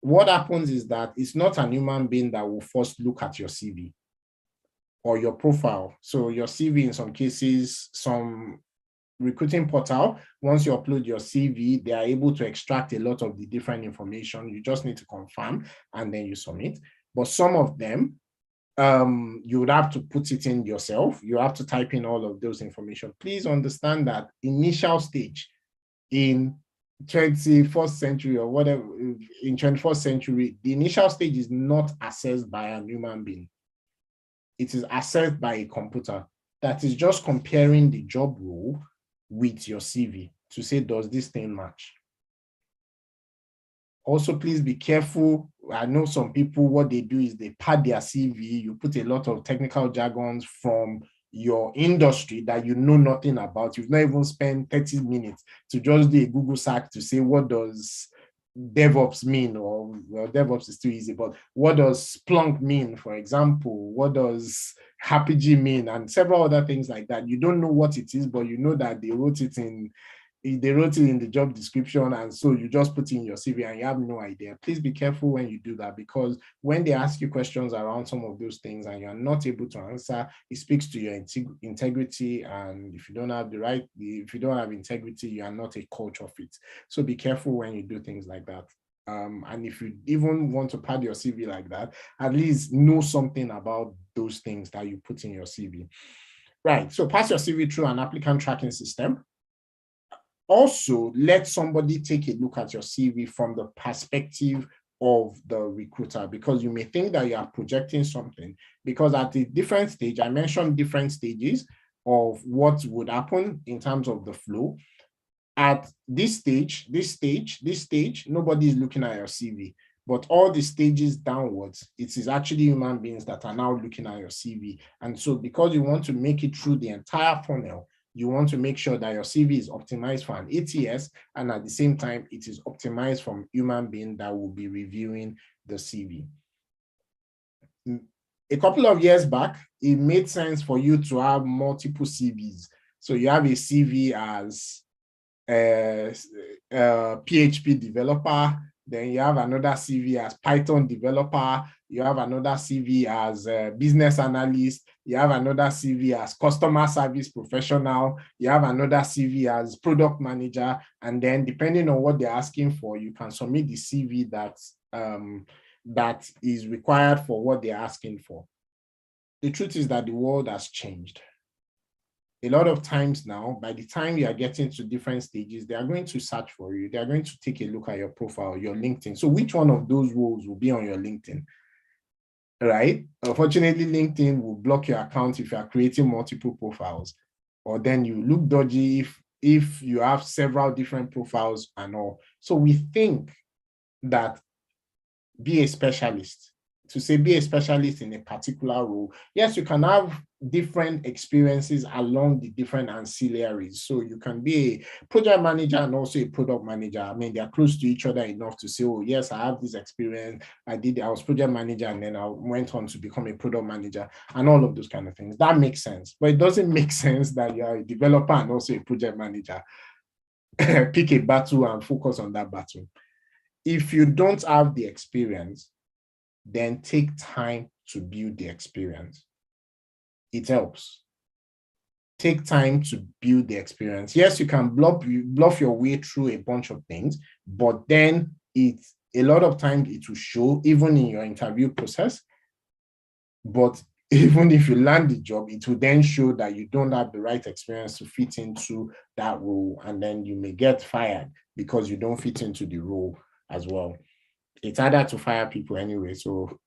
what happens is that it's not a human being that will first look at your CV or your profile. So your CV, in some cases, some recruiting portal, once you upload your CV, they are able to extract a lot of the different information. You just need to confirm and then you submit. But some of them, you would have to put it in yourself. You have to type in all of those information. Please understand that initial stage in 21st century or whatever, in 21st century, the initial stage is not assessed by a human being. It is assessed by a computer that is just comparing the job role with your CV to say, does this thing match? Also, please be careful. I know some people, what they do is they pad their CV. You put a lot of technical jargons from your industry that you know nothing about. You've not even spent 30 minutes to just do a Google search to say, what does DevOps mean? Or, well, DevOps is too easy, but what does Splunk mean, for example? What does Happy mean? And several other things like that. You don't know what it is, but you know that they wrote it in the job description, and so you just put in your CV and you have no idea. Please be careful when you do that, because when they ask you questions around some of those things and you're not able to answer, it speaks to your integrity. And if you don't have integrity, you are not a culture fit. So be careful when you do things like that. And if you even want to pad your CV like that, at least know something about those things that you put in your CV. Right, so pass your CV through an applicant tracking system. Also, let somebody take a look at your CV from the perspective of the recruiter, because you may think that you are projecting something, because at a different stage, I mentioned different stages of what would happen in terms of the flow. At this stage, nobody is looking at your CV, but all the stages downwards, it is actually human beings that are now looking at your CV. And so because you want to make it through the entire funnel, you want to make sure that your CV is optimized for an ATS, and at the same time, it is optimized from human being that will be reviewing the CV. A couple of years back, it made sense for you to have multiple CVs. So you have a CV as a PHP developer, then you have another CV as Python developer, you have another CV as a business analyst, you have another CV as customer service professional, you have another CV as product manager, and then depending on what they're asking for, you can submit the CV that is required for what they're asking for. The truth is that the world has changed. A lot of times now, by the time you are getting to different stages, they are going to search for you. They are going to take a look at your profile, your LinkedIn. So which one of those roles will be on your LinkedIn, right? Unfortunately, LinkedIn will block your account if you are creating multiple profiles, or then you look dodgy if you have several different profiles and all. So we think that be a specialist. To say be a specialist in a particular role, yes, you can have different experiences along the different ancillaries. So you can be a project manager and also a product manager. I mean, they're close to each other enough to say, oh, yes, I have this experience. I was project manager and then I went on to become a product manager and all of those kind of things. That makes sense. But it doesn't make sense that you're a developer and also a project manager. Pick a battle and focus on that battle. If you don't have the experience, then take time to build the experience. It helps. Take time to build the experience. Yes, you can bluff your way through a bunch of things, but then a lot of times it will show even in your interview process. But even if you land the job, it will then show that you don't have the right experience to fit into that role, and then you may get fired because you don't fit into the role as well. It's harder to fire people anyway, so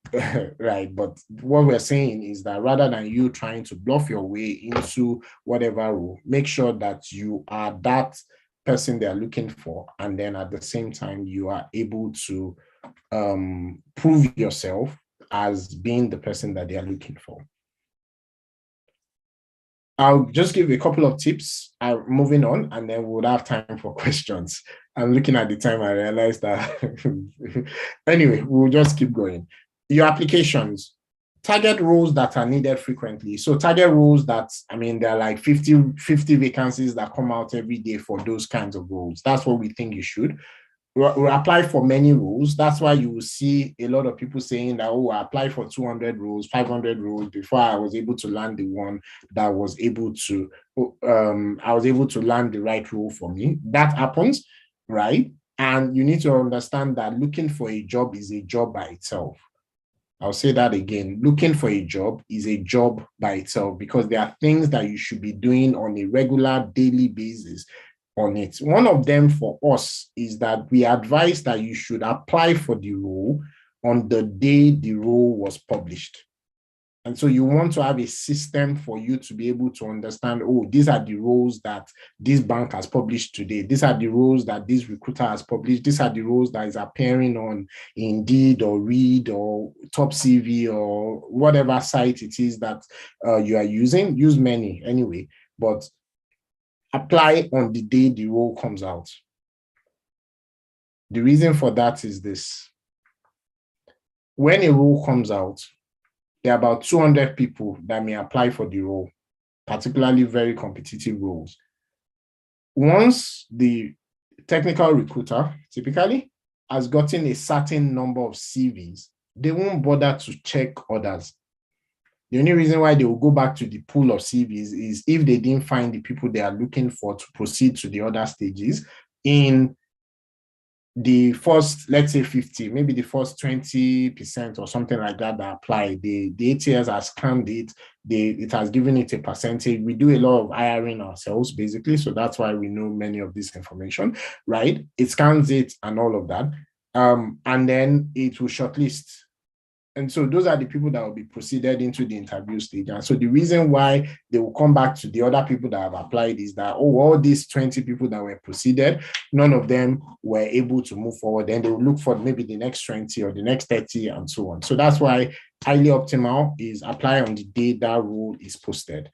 right. But what we're saying is that rather than you trying to bluff your way into whatever role, make sure that you are that person they're looking for, and then at the same time you are able to prove yourself as being the person that they are looking for. I'll just give a couple of tips. Moving on, and then we'll have time for questions. I'm looking at the time, I realized that. Anyway, we'll just keep going. Your applications, target roles that are needed frequently. So target roles that, I mean, there are like 50 vacancies that come out every day for those kinds of roles. That's what we think you should. We'll apply for many roles. That's why you will see a lot of people saying that, oh, I applied for 200 roles, 500 roles before I was able to land the one that was able to, I was able to land the right role for me. That happens, right? And you need to understand that looking for a job is a job by itself. I'll say that again. Looking for a job is a job by itself, because there are things that you should be doing on a regular daily basis on it. One of them for us is that we advise that you should apply for the role on the day the role was published. And so you want to have a system for you to be able to understand, oh, these are the roles that this bank has published today. These are the roles that this recruiter has published. These are the roles that is appearing on Indeed or Read or Top CV or whatever site it is that you are using. Use many anyway, but apply on the day the role comes out. The reason for that is this. When a role comes out, there are about 200 people that may apply for the role, particularly very competitive roles. Once the technical recruiter typically has gotten a certain number of CVs, they won't bother to check others. The only reason why they will go back to the pool of CVs is if they didn't find the people they are looking for to proceed to the other stages in the first, let's say 50, maybe the first 20% or something like that apply. The ATS has scanned it. It has given it a percentage. We do a lot of hiring ourselves, basically. So that's why we know many of this information, right? It scans it and all of that. And then it will shortlist. And so those are the people that will be proceeded into the interview stage. And so the reason why they will come back to the other people that have applied is that, oh, all these 20 people that were proceeded, none of them were able to move forward. Then they will look for maybe the next 20 or the next 30 and so on. So that's why highly optimal is apply on the day that role is posted.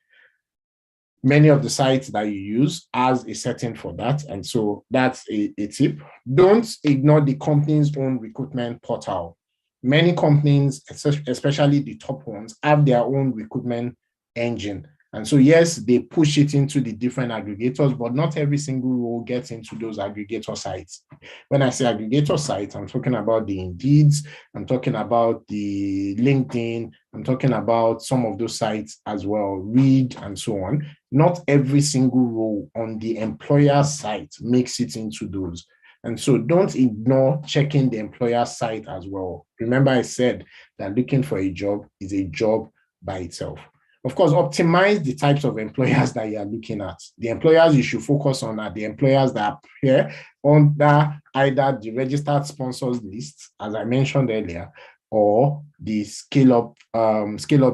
Many of the sites that you use has a setting for that. And so that's a tip. Don't ignore the company's own recruitment portal. Many companies, especially the top ones, have their own recruitment engine. And so, yes, they push it into the different aggregators, but not every single role gets into those aggregator sites. When I say aggregator sites, I'm talking about the Indeeds, I'm talking about the LinkedIn, I'm talking about some of those sites as well, Read and so on. Not every single role on the employer site makes it into those. And so don't ignore checking the employer site as well. Remember, I said that looking for a job is a job by itself. Of course, optimize the types of employers that you are looking at. The employers you should focus on are the employers that appear under either the registered sponsors list, as I mentioned earlier, or the scale-up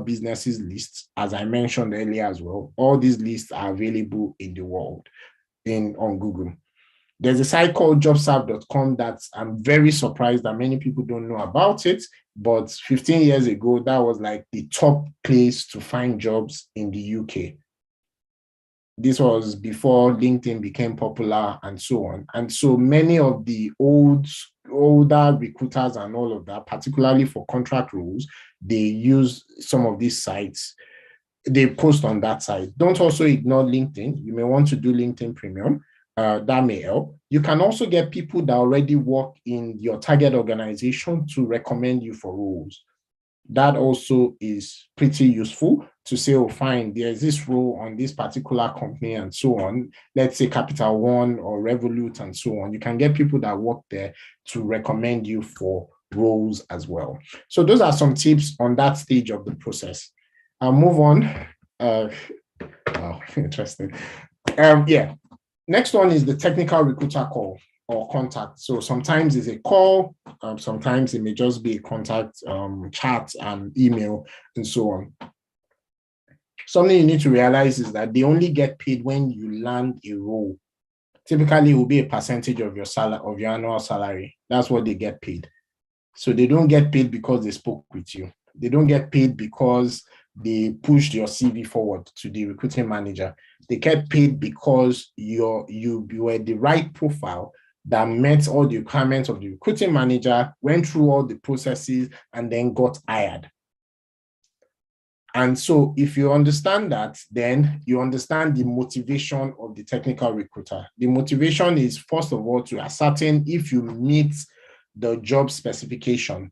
businesses list, as I mentioned earlier as well. All these lists are available in the world on Google. There's a site called jobserve.com that I'm very surprised that many people don't know about it. But 15 years ago, that was like the top place to find jobs in the UK. This was before LinkedIn became popular and so on. And so many of the older recruiters and all of that, particularly for contract roles, they use some of these sites. They post on that site. Don't also ignore LinkedIn. You may want to do LinkedIn Premium. That may help. You can also get people that already work in your target organization to recommend you for roles. That also is pretty useful to say, oh, fine, there's this role on this particular company and so on. Let's say Capital One or Revolut and so on. You can get people that work there to recommend you for roles as well. So those are some tips on that stage of the process. I'll move on. Wow, interesting. Yeah. Next one is the technical recruiter call or contact. So sometimes it's a call, sometimes it may just be a contact, chat and email and so on. Something you need to realize is that they only get paid when you land a role. Typically, it will be a percentage of your salary, of your annual salary. That's what they get paid. So they don't get paid because they spoke with you. They don't get paid because they pushed your CV forward to the recruiting manager. They get paid because you were the right profile that met all the requirements of the recruiting manager, went through all the processes, and then got hired. And so if you understand that, then you understand the motivation of the technical recruiter. The motivation is, first of all, to ascertain if you meet the job specification.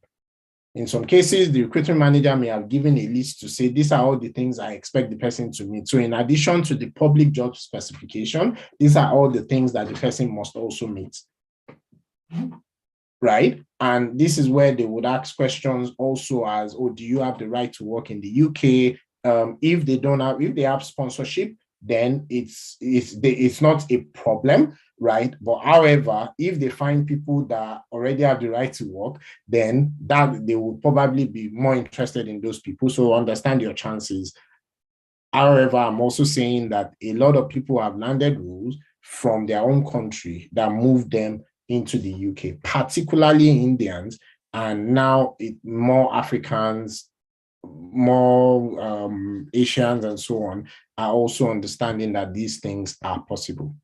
In some cases, the recruiting manager may have given a list to say, these are all the things I expect the person to meet. So in addition to the public job specification, these are all the things that the person must also meet. Right? And this is where they would ask questions also as, oh, do you have the right to work in the UK? If they have sponsorship, then it's not a problem, right? But however, if they find people that already have the right to work, then that they will probably be more interested in those people. So understand your chances. However, I'm also saying that a lot of people have landed rules from their own country that moved them into the UK, particularly Indians, and now more Africans, more Asians, and so on, are also understanding that these things are possible.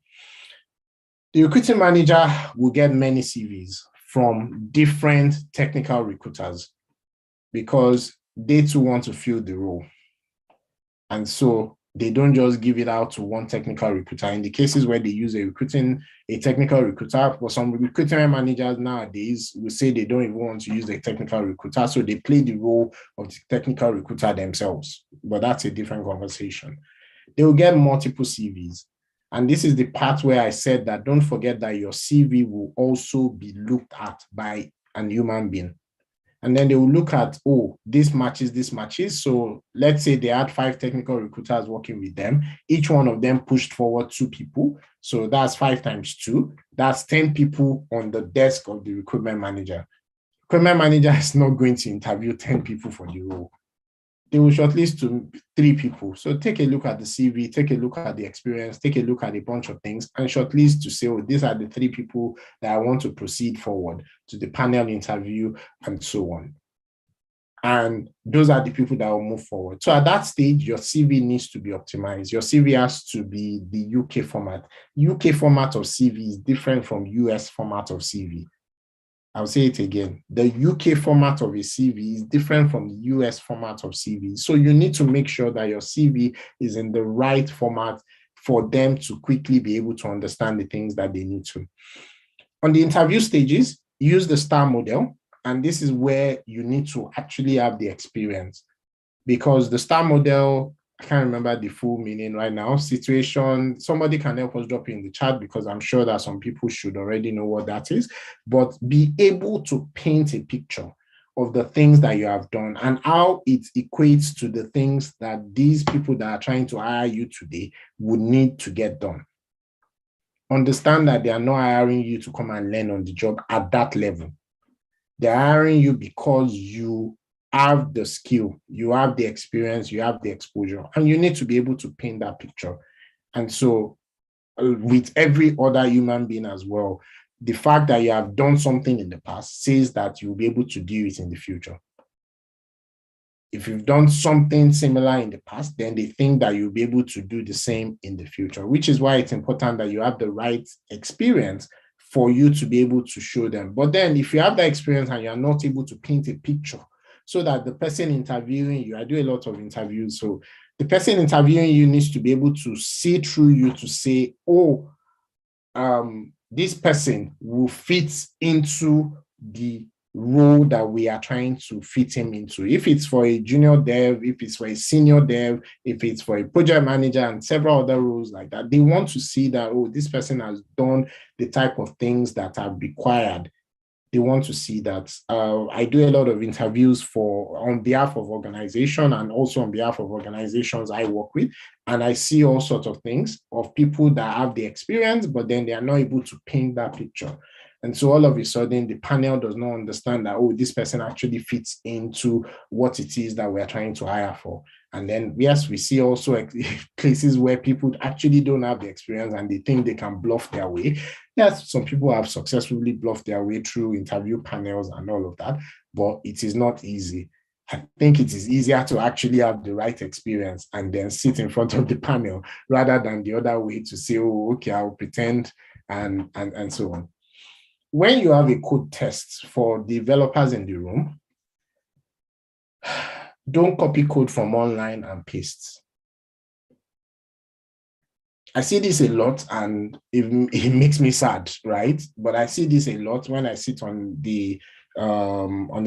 The recruiting manager will get many CVs from different technical recruiters because they too want to fill the role. And so they don't just give it out to one technical recruiter. In the cases where they use a technical recruiter, for some recruitment managers nowadays will say they don't even want to use a technical recruiter, so they play the role of the technical recruiter themselves. But that's a different conversation. They will get multiple CVs. And this is the part where I said that don't forget that your CV will also be looked at by a human being. And then they will look at, oh, this matches. So let's say they had 5 technical recruiters working with them. Each one of them pushed forward 2 people. So that's 5 times 2. That's 10 people on the desk of the recruitment manager. Recruitment manager is not going to interview 10 people for the role. They will shortlist to 3 people. So take a look at the CV, take a look at the experience, take a look at a bunch of things, and shortlist to say, oh, these are the 3 people that I want to proceed forward to the panel interview and so on. And those are the people that will move forward. So at that stage, your CV needs to be optimized. Your CV has to be the UK format. UK format of CV is different from US format of CV. I'll say it again. The UK format of a CV is different from the US format of CV. So you need to make sure that your CV is in the right format for them to quickly be able to understand the things that they need to. On the interview stages, use the STAR model. And this is where you need to actually have the experience, because the STAR model, I can't remember the full meaning right now. Situation, somebody can help us drop it in the chat because I'm sure that some people should already know what that is, but be able to paint a picture of the things that you have done and how it equates to the things that these people that are trying to hire you today would need to get done. Understand that they are not hiring you to come and learn on the job at that level. They're hiring you because you have the skill, you have the experience, you have the exposure, and you need to be able to paint that picture. And so with every other human being as well, the fact that you have done something in the past says that you'll be able to do it in the future. If you've done something similar in the past, then they think that you'll be able to do the same in the future, which is why it's important that you have the right experience for you to be able to show them. But then if you have that experience and you're not able to paint a picture so that the person interviewing you, I do a lot of interviews, so the person interviewing you needs to be able to see through you to say, oh, this person will fit into the role that we are trying to fit him into. If it's for a junior dev, if it's for a senior dev, if it's for a project manager and several other roles like that, they want to see that, oh, this person has done the type of things that are required. They want to see that. I do a lot of interviews on behalf of organization and also on behalf of organizations I work with. And I see all sorts of things of people that have the experience, but then they are not able to paint that picture. And so all of a sudden, the panel does not understand that, oh, this person actually fits into what it is that we're trying to hire for. And then, yes, we see also places where people actually don't have the experience and they think they can bluff their way. Yes, some people have successfully bluffed their way through interview panels and all of that, but it is not easy. I think it is easier to actually have the right experience and then sit in front of the panel rather than the other way to say, oh, okay, I'll pretend and so on. When you have a code test for developers in the room, don't copy code from online and paste. I see this a lot and it makes me sad, right? But I see this a lot when I sit on the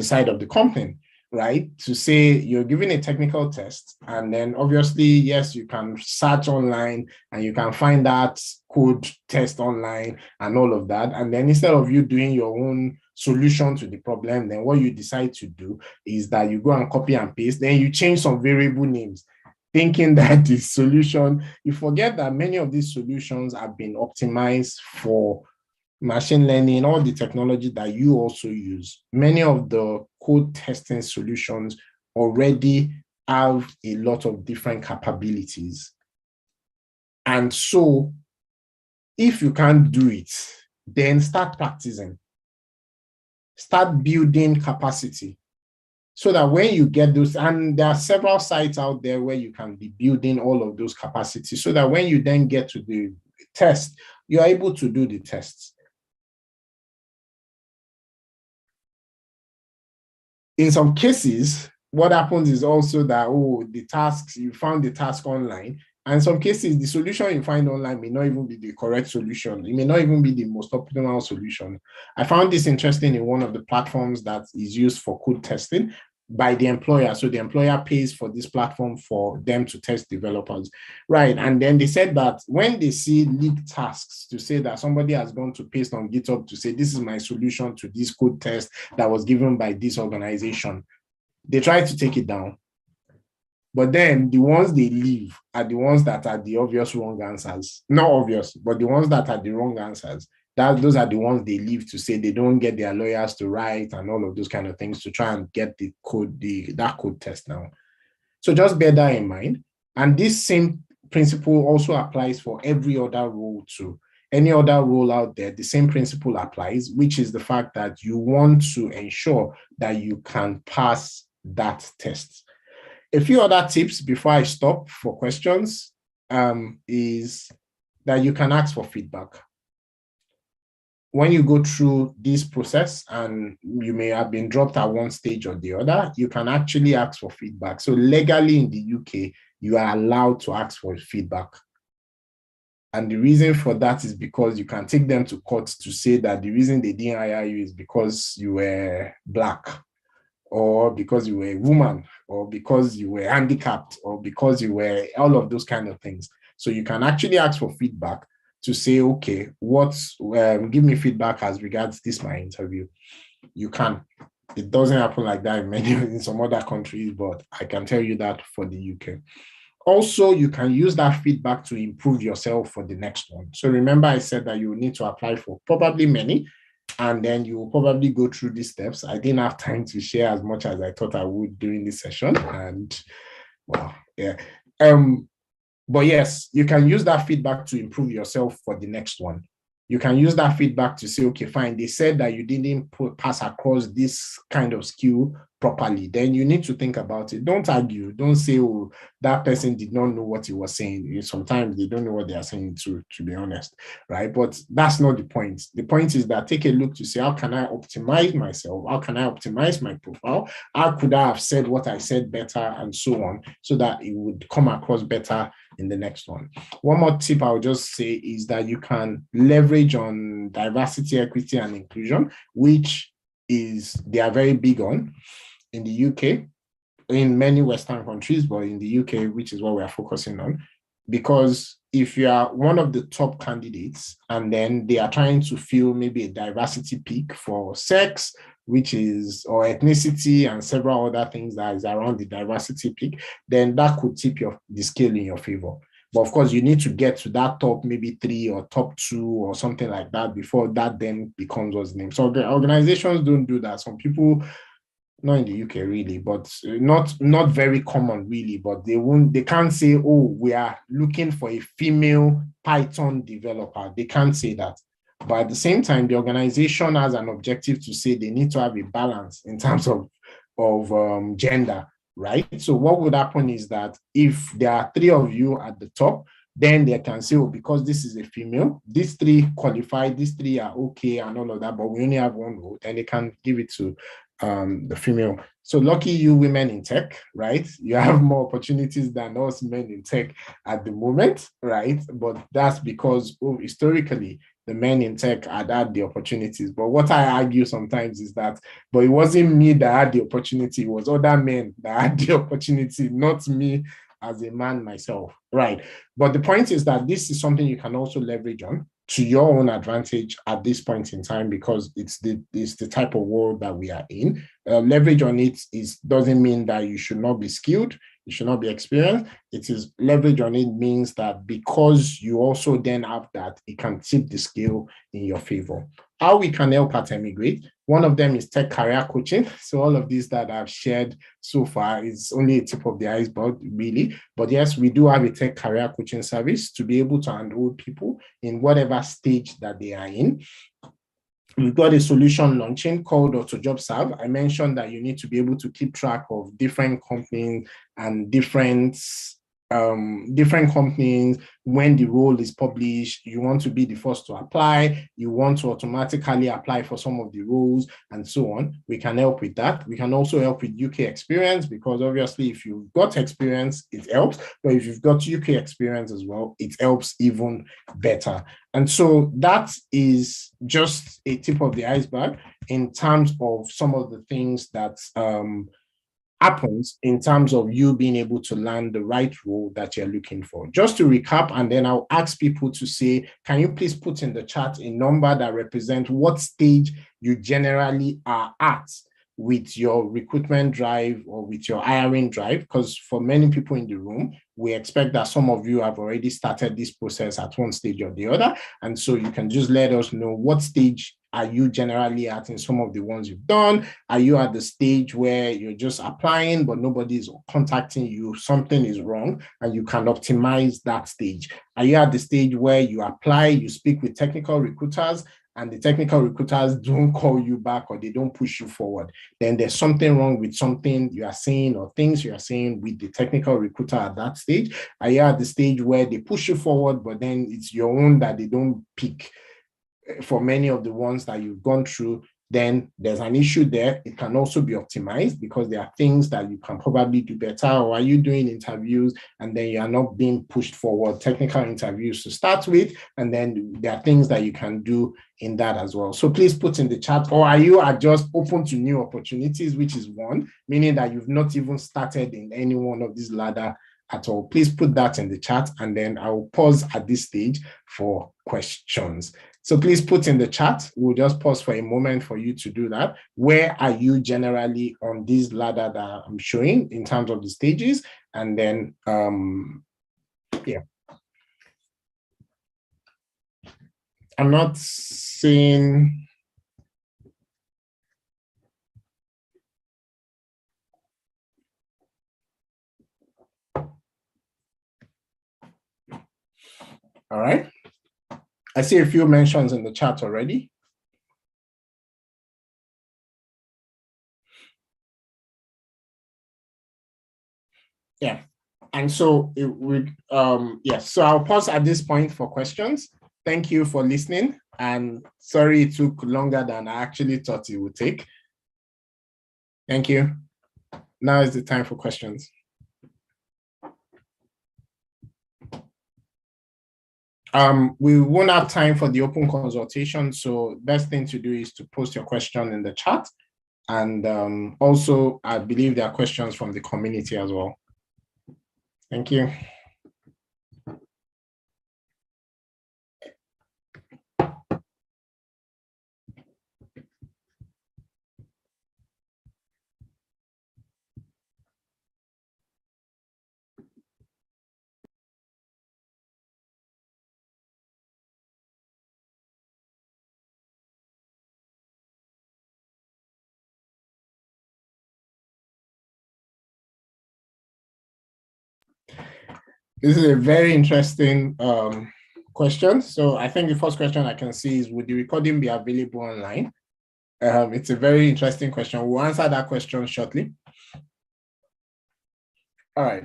side of the company, right? To say you're giving a technical test and then obviously, yes, you can search online and you can find that code test online and all of that. And then instead of you doing your own solution to the problem, then what you decide to do is that you go and copy and paste, then you change some variable names. thinking that the solution, you forget that many of these solutions have been optimized for machine learning, all the technology that you also use. Many of the code testing solutions already have a lot of different capabilities. And so if you can't do it, then start practicing. Start building capacity so that when you get those, and there are several sites out there where you can be building all of those capacities so that when you then get to the test, you're able to do the tests. In some cases, what happens is also that, oh, the tasks, you found the task online. And in some cases, the solution you find online may not even be the correct solution. It may not even be the most optimal solution. I found this interesting in one of the platforms that is used for code testing by the employer. So the employer pays for this platform for them to test developers, right? And then they said that when they see leaked tasks to say that somebody has gone to paste on GitHub to say, this is my solution to this code test that was given by this organization, they try to take it down. But then the ones they leave are the ones that are the obvious wrong answers. Not obvious, but the ones that are the wrong answers. Those are the ones they leave to say they don't get their lawyers to write and all of those kind of things to try and get the code, that code test now. So just bear that in mind. And this same principle also applies for every other role too. Any other role out there, the same principle applies, which is the fact that you want to ensure that you can pass that test. A few other tips before I stop for questions is that you can ask for feedback. When you go through this process and you may have been dropped at one stage or the other, you can actually ask for feedback. So legally in the UK, you are allowed to ask for feedback. And the reason for that is because you can take them to court to say that the reason they didn't hire you is because you were Black, or because you were a woman, or because you were handicapped, or because you were all of those kind of things. So you can actually ask for feedback to say, okay, give me feedback as regards this, my interview. You can. It doesn't happen like that in some other countries, but I can tell you that for the UK. Also, you can use that feedback to improve yourself for the next one. So remember, I said that you need to apply for probably many, and then you will probably go through these steps. I didn't have time to share as much as I thought I would during this session. And well, yeah. But yes, you can use that feedback to improve yourself for the next one. You can use that feedback to say, okay, fine, they said that you didn't pass across this kind of skill properly. Then you need to think about it. Don't argue. Don't say, oh, that person did not know what he was saying. Sometimes they don't know what they are saying to be honest, right? But that's not the point. The point is that take a look to say, how can I optimize myself? How can I optimize my profile? How could I have said what I said better and so on, so that it would come across better in the next one. One more tip I'll just say is that you can leverage on diversity, equity, and inclusion, which they are very big on in the UK, in many Western countries, but in the UK, which is what we are focusing on. Because if you are one of the top candidates and then they are trying to fill maybe a diversity peak for sex, or ethnicity and several other things that is around the diversity peak, then that could tip the scale in your favor. But of course, you need to get to that top maybe 3 or top 2 or something like that before that then becomes what's the name. So the organizations don't do that. Some people, not in the UK really, but not very common really, but they can't say, oh, we are looking for a female Python developer. They can't say that. But at the same time, the organization has an objective to say they need to have a balance in terms of gender, right? So what would happen is that if there are 3 of you at the top, then they can say, oh, because this is a female, these 3 qualify, these 3 are okay and all of that, but we only have 1 vote, and they can give it to the female. So lucky you women in tech, right? You have more opportunities than us men in tech at the moment, right? But that's because historically, the men in tech had the opportunities. But what I argue sometimes is that, but it wasn't me that had the opportunity, it was other men that had the opportunity, not me as a man myself, right? But the point is that this is something you can also leverage on to your own advantage at this point in time, because it's the type of world that we are in. Leverage on it doesn't mean that you should not be skilled. You should not be experienced. It is leverage on it means that because you also then have that, it can tip the scale in your favor. How we can help at eMigr8? One of them is tech career coaching. So all of these that I've shared so far is only a tip of the iceberg, really. But yes, we do have a tech career coaching service to be able to enroll people in whatever stage that they are in. We've got a solution launching called AutoJobServe. I mentioned that you need to be able to keep track of different companies and different companies. When the role is published, you want to be the first to apply, you want to automatically apply for some of the roles and so on. We can help with that. We can also help with UK experience, because obviously if you've got experience, it helps. But if you've got UK experience as well, it helps even better. And so that is just a tip of the iceberg in terms of some of the things that happens in terms of you being able to land the right role that you're looking for. Just to recap, and then I'll ask people to say, can you please put in the chat a number that represents what stage you generally are at with your recruitment drive or with your hiring drive? Because for many people in the room, we expect that some of you have already started this process at one stage or the other. And so you can just let us know what stage are you generally at in some of the ones you've done. Are you at the stage where you're just applying, but nobody's contacting you? Something is wrong, and you can optimize that stage. Are you at the stage where you apply, you speak with technical recruiters, and the technical recruiters don't call you back or they don't push you forward? Then there's something wrong with something you are saying or things you are saying with the technical recruiter at that stage. Are you at the stage where they push you forward, but then it's your own that they don't pick? For many of the ones that you've gone through, then there's an issue there. It can also be optimized because there are things that you can probably do better. Or are you doing interviews and then you are not being pushed forward, technical interviews to start with, and then there are things that you can do in that as well. So please put in the chat. Or are you just open to new opportunities, which is one, meaning that you've not even started in any one of these ladder at all? Please put that in the chat, and then I will pause at this stage for questions. So please put in the chat. We'll just pause for a moment for you to do that. Where are you generally on this ladder that I'm showing in terms of the stages? And then, yeah. I'm not seeing... All right. I see a few mentions in the chat already. Yeah. And so it would, yes. So I'll pause at this point for questions. Thank you for listening. And sorry it took longer than I actually thought it would take. Thank you. Now is the time for questions. We won't have time for the open consultation, so best thing to do is to post your question in the chat. And also, I believe there are questions from the community as well. Thank you. This is a very interesting question. So I think the first question I can see is, would the recording be available online? It's a very interesting question. We'll answer that question shortly. All right.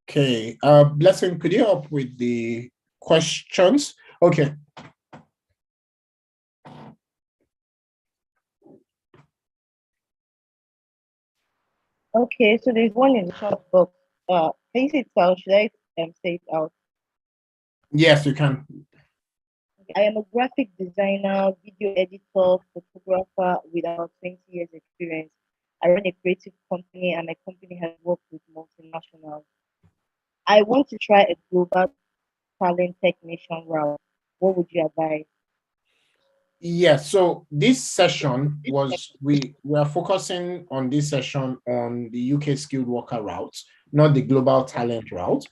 Okay. Blessing, could you help with the questions? Okay. Okay, so there's one in the chat box. Can you say it out? Should I say it out? Yes, you can. I am a graphic designer, video editor, photographer with about 20 years experience. I run a creative company and my company has worked with multinationals. I want to try a global talent technician route. What would you advise? Yes, so this session we are focusing on this session on the UK skilled worker route, not the global talent route.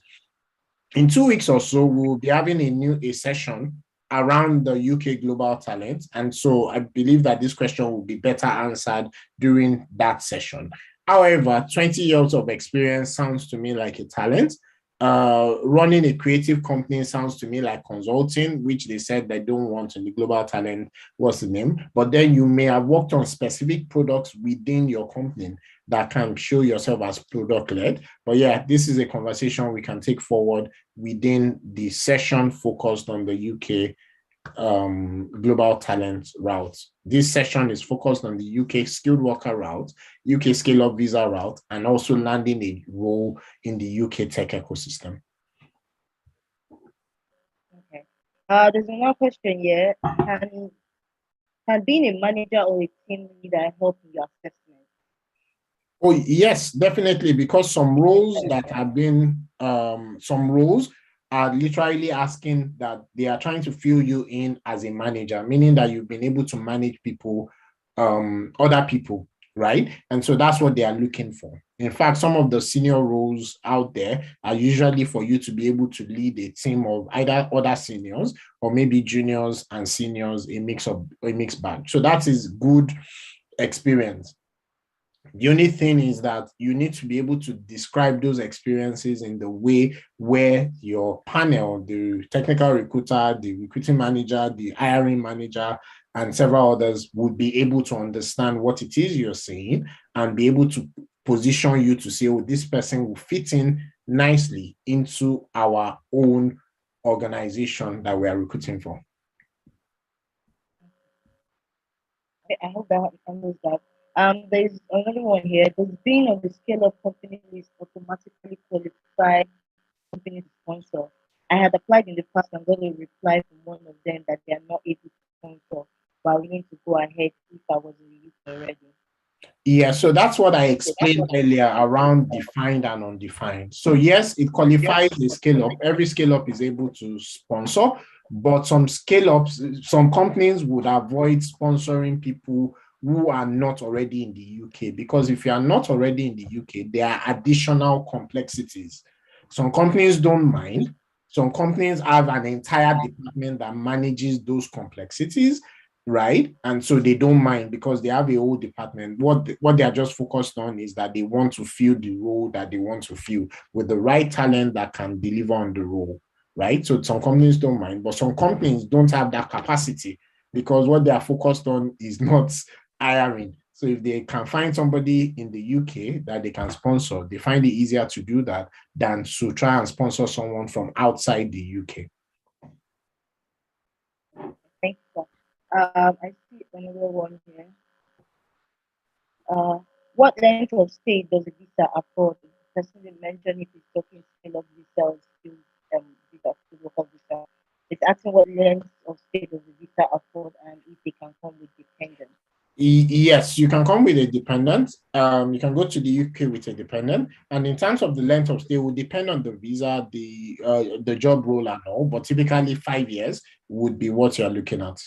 In 2 weeks or so, we'll be having a session around the UK global talent. And so I believe that this question will be better answered during that session. However, 20 years of experience sounds to me like a talent. Running a creative company sounds to me like consulting, which they said they don't want in the global talent. What's the name? But then you may have worked on specific products within your company that can show yourself as product led. But yeah, this is a conversation we can take forward within the session focused on the UK global talent route. This session is focused on the UK skilled worker route, UK scale up visa route, and also landing a role in the UK tech ecosystem. Okay. There's another question here. Can being a manager or a team leader help in your assessment? Oh, yes, definitely, because some roles that have been, some roles are literally asking that they are trying to fill you in as a manager, meaning that you've been able to manage people, other people, right? And so that's what they are looking for. In fact, some of the senior roles out there are usually for you to be able to lead a team of either other seniors or maybe juniors and seniors, a mixed bag. So that is good experience. The only thing is that you need to be able to describe those experiences in the way where your panel, the technical recruiter, the recruiting manager, the hiring manager, and several others would be able to understand what it is you're saying and be able to position you to say, oh, this person will fit in nicely into our own organization that we are recruiting for. I hope that handles that. There's another one here. Does being on the scale of company list automatically qualify company to sponsor? I had applied in the past and got a reply from one of them that they are not able to sponsor, but we need to go ahead if I was in the UK already. Yeah, so that's what I explained earlier around defined and undefined. So yes, it qualifies the scale up. Every scale up is able to sponsor, but some scale ups, some companies would avoid sponsoring people who are not already in the UK, because if you are not already in the UK, there are additional complexities. Some companies don't mind. Some companies have an entire department that manages those complexities, right? And so they don't mind because they have a whole department. What they are just focused on is that they want to fill the role that they want to fill with the right talent that can deliver on the role, right? So some companies don't mind, but some companies don't have that capacity because what they are focused on is not hiring. So if they can find somebody in the UK that they can sponsor, they find it easier to do that than to try and sponsor someone from outside the UK. Thank you. I see another one here. What length of stay does a visa afford? The person didn't mention if it's talking scale of visa or visa, skilled worker visa. It's asking what length of stay does the visa afford and if they can come with dependents. Yes, you can come with a dependent. You can go to the UK with a dependent, and in terms of the length of stay, will depend on the visa, the job role, and all. But typically, 5 years would be what you are looking at.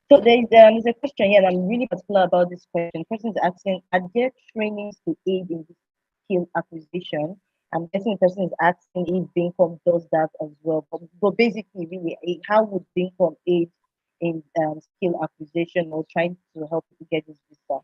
So there's a question here, and I'm really particular about this question. The person is asking, are there trainings to aid in this skill acquisition? I'm guessing the person is asking if Bincom does that as well. But basically, really, how would Bincom aid in skill acquisition or trying to help people get this visa?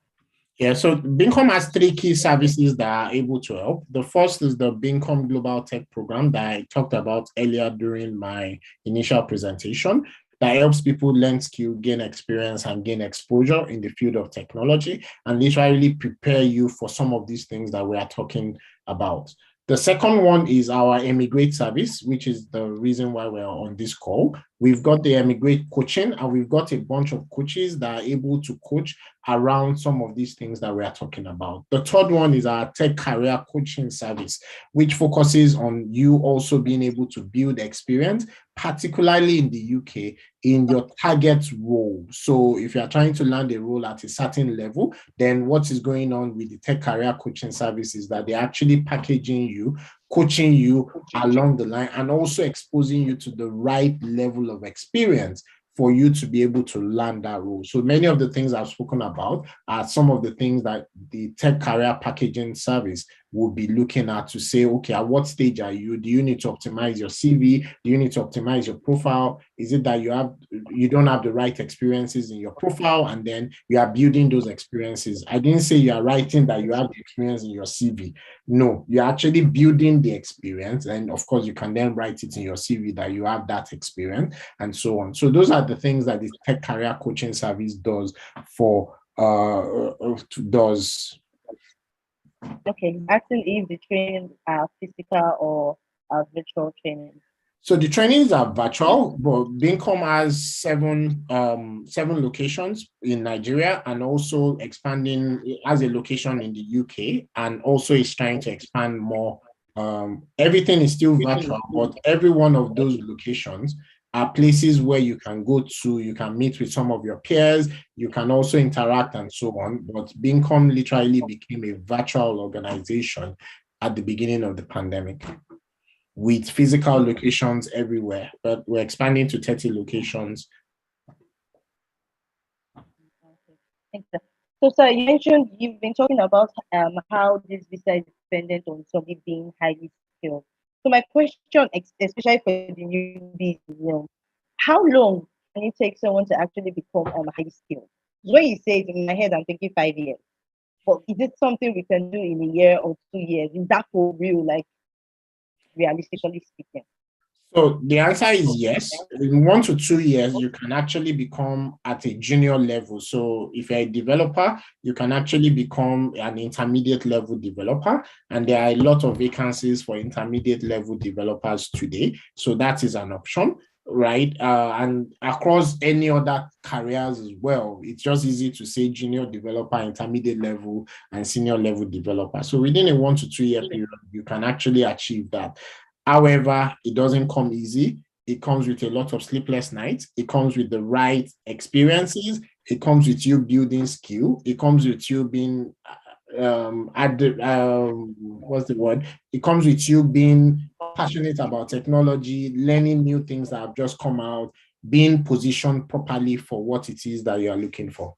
Yeah, so Bincom has 3 key services that are able to help. The first is the Bincom Global Tech Program that I talked about earlier during my initial presentation, that helps people learn skill, gain experience, and gain exposure in the field of technology, and literally prepare you for some of these things that we are talking about. The second one is our eMigr8 service, which is the reason why we're on this call. We've got the eMigr8 coaching, and we've got a bunch of coaches that are able to coach around some of these things that we are talking about. The third one is our tech career coaching service, which focuses on you also being able to build experience, particularly in the UK, in your target role. So if you're trying to land a role at a certain level, then what is going on with the tech career coaching service is that they're actually packaging you coaching you along the line, and also exposing you to the right level of experience for you to be able to land that role. So many of the things I've spoken about are some of the things that the tech career packaging service will be looking at to say, okay, at what stage are you? Do you need to optimize your CV? Do you need to optimize your profile? Is it that you don't have the right experiences in your profile, and then you are building those experiences? I didn't say you are writing that you have the experience in your CV. No, you're actually building the experience. And of course, you can then write it in your CV that you have that experience and so on. So those are the things that the tech career coaching service does for does. Okay, asking if the trainings are physical or virtual training. So the trainings are virtual, but Bincom has seven locations in Nigeria, and also expanding as a location in the UK, and also is trying to expand more. Everything is still virtual, but every one of those locations are places where you can go to, you can meet with some of your peers, you can also interact and so on. But Bincom literally became a virtual organization at the beginning of the pandemic, with physical locations everywhere, but we're expanding to 30 locations. So, sir, you mentioned you've been talking about how this visa is dependent on somebody being highly skilled. So, my question, especially for the newbies, how long can it take someone to actually become highly skilled? When you say it in my head, I'm thinking 5 years. But is it something we can do in a year or 2 years? Is that for real, like realistically speaking? So the answer is yes. In 1 to 2 years, you can actually become at a junior level. So if you're a developer, you can actually become an intermediate level developer. And there are a lot of vacancies for intermediate level developers today. So that is an option, right? And across any other careers as well, it's just easy to say junior developer, intermediate level, and senior level developer. So within a 1 to 2 year period, you can actually achieve that. However, it doesn't come easy. It comes with a lot of sleepless nights. It comes with the right experiences. It comes with you building skill. It comes with you being what's the word? It comes with you being passionate about technology, learning new things that have just come out, being positioned properly for what it is that you are looking for.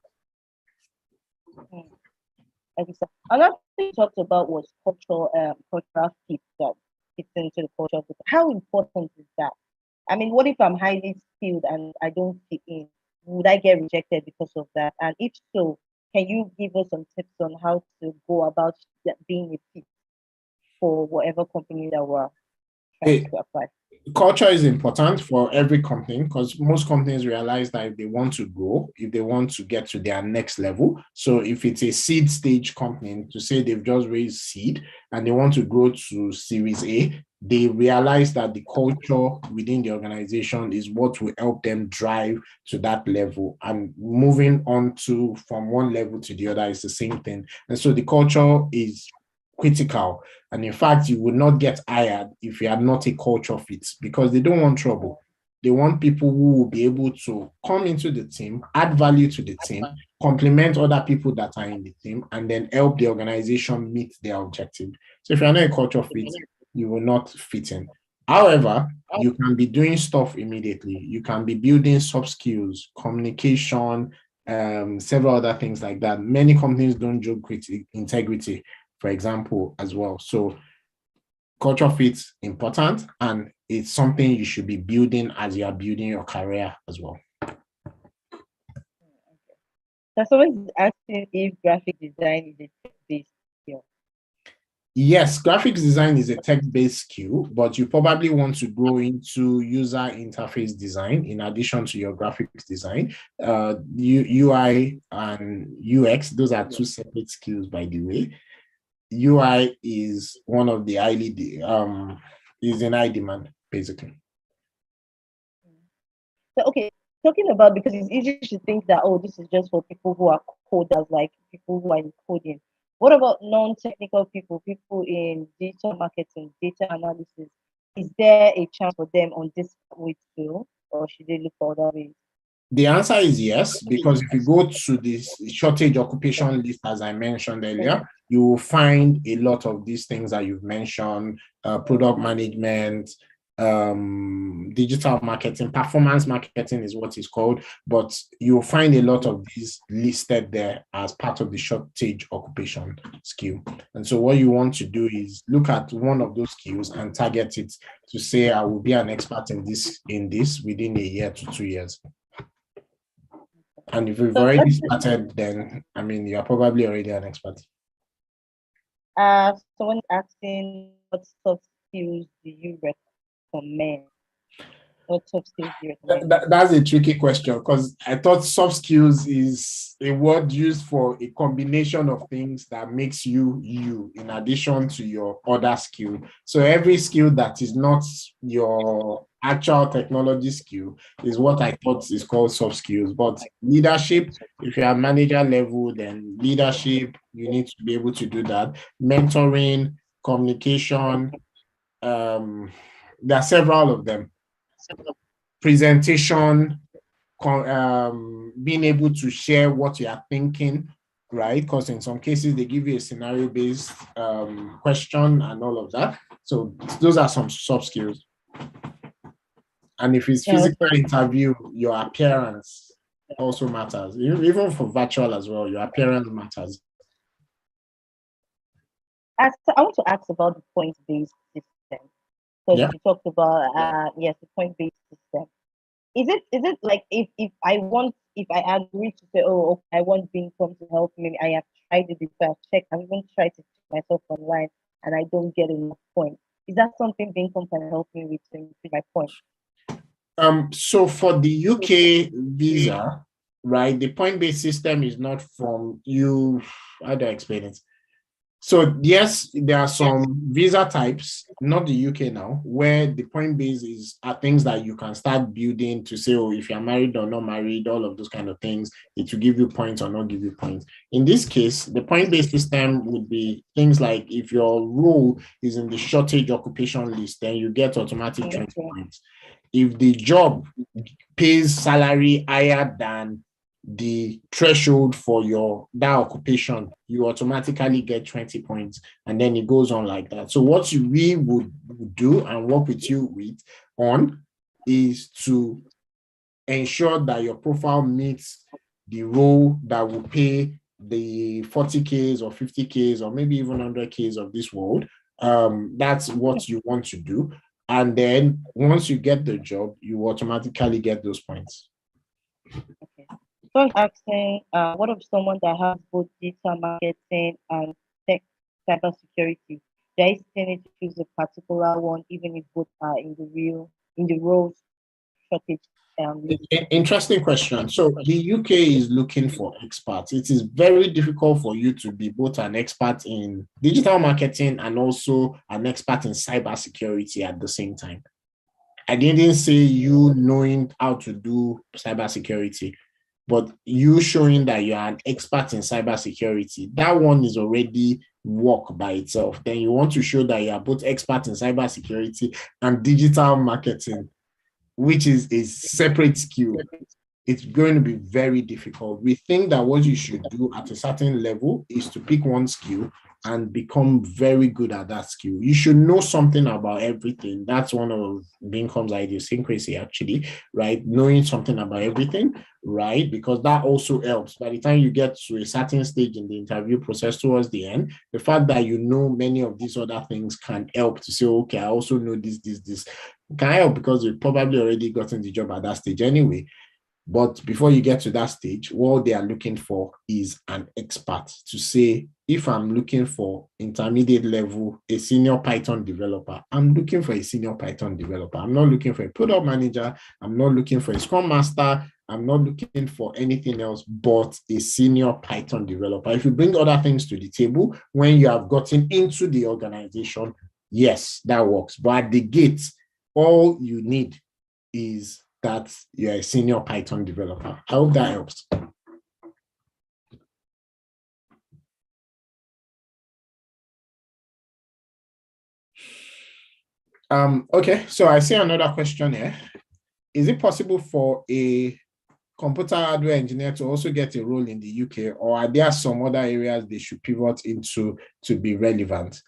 Another thing you talked about was cultural fit that fits into the culture. How important is that? I mean, what if I'm highly skilled and I don't fit in? Would I get rejected because of that? And if so, can you give us some tips on how to go about being a fit for whatever company that we're trying to apply? Culture is important for every company, because most companies realize that if they want to grow, if they want to get to their next level, so if it's a seed stage company, to say they've just raised seed and they want to grow to Series A, they realize that the culture within the organization is what will help them drive to that level. And moving on to from one level to the other is the same thing. And so the culture is critical. And in fact, you would not get hired if you are not a culture fit, because they don't want trouble. They want people who will be able to come into the team, add value to the team, complement other people that are in the team, and then help the organization meet their objective. So if you're not a culture fit, you will not fit in. However, you can be doing stuff immediately. You can be building soft skills, communication, several other things like that. Many companies don't joke with integrity, for example, as well. So culture fit's important, and it's something you should be building as you are building your career as well. So someone is asking if graphic design is a tech-based skill. Yes, graphics design is a tech-based skill, but you probably want to grow into user interface design in addition to your graphics design. UI and UX, those are two separate skills, by the way. UI is one of the is in high demand, basically. So okay, talking about, because it's easy to think that, oh, this is just for people who are coders, like people who are in coding. What about non-technical people, people in digital marketing, data analysis? Is there a chance for them on this way too, or should they look for other ways? The answer is yes, because if you go to this shortage occupation list, as I mentioned earlier, you will find a lot of these things that you've mentioned, product management, digital marketing, performance marketing is what it's called, but you'll find a lot of these listed there as part of the shortage occupation skill. And so what you want to do is look at one of those skills and target it to say, I will be an expert in this within a year to 2 years. And if you've already started, then I mean, you're probably already an expert. Someone asking, what soft skills do you recommend? What soft skills do you recommend? That's a tricky question, because I thought soft skills is a word used for a combination of things that makes you in addition to your other skill. So every skill that is not your actual technology skill is what I thought is called soft skills. But leadership, if you're at manager level, then leadership, you need to be able to do that. Mentoring, communication, there are several of them. Presentation, being able to share what you are thinking, right? Because in some cases they give you a scenario-based question and all of that. So those are some soft skills. And if it's physical interview, your appearance also matters. Even for virtual as well, your appearance matters. I want to ask about the point-based system. So you talked about yes, the point-based system. Is it like if I agree to say, oh, okay, I want Beancom to help me, I have tried it before, I've even tried to check myself online and I don't get enough points. Is that something Beancom can help me with to increase my points? So for the UK visa, right, the point-based system is not from you, how do I explain it? So yes, there are some visa types, not the UK now, where the point base are things that you can start building to say, oh, if you're married or not married, all of those kind of things, it will give you points or not give you points. In this case, the point-based system would be things like if your role is in the shortage occupation list, then you get automatic 20 points. If the job pays salary higher than the threshold for that occupation, you automatically get 20 points, and then it goes on like that. So what we would do and work with you on is to ensure that your profile meets the role that will pay the 40Ks or 50Ks or maybe even 100Ks of this world. That's what you want to do. And then once you get the job, you automatically get those points. Okay. So I'm asking, what of someone that has both digital marketing and tech cybersecurity? Do I still need to choose a particular one, even if both are in the role shortage? Interesting question. So the UK is looking for experts. It is very difficult for you to be both an expert in digital marketing and also an expert in cybersecurity at the same time. I didn't say you knowing how to do cybersecurity, but you showing that you are an expert in cybersecurity. That one is already work by itself. Then you want to show that you are both expert in cybersecurity and digital marketing, which is a separate skill. It's going to be very difficult. We think that what you should do at a certain level is to pick one skill and become very good at that skill. You should know something about everything. That's one of Beancom's idiosyncrasy, actually, right? Knowing something about everything, right? Because that also helps. By the time you get to a certain stage in the interview process towards the end, the fact that you know many of these other things can help to say, okay, I also know this can help because you've probably already gotten the job at that stage anyway. But before you get to that stage, what they are looking for is an expert to say, if I'm looking for intermediate level, a senior Python developer, I'm looking for a senior Python developer. I'm not looking for a product manager. I'm not looking for a Scrum Master. I'm not looking for anything else but a senior Python developer. If you bring other things to the table, when you have gotten into the organization, yes, that works. But at the gate, all you need is that you're a senior Python developer. I hope that helps. Okay, so I see another question here. Is it possible for a computer hardware engineer to also get a role in the UK, or are there some other areas they should pivot into to be relevant?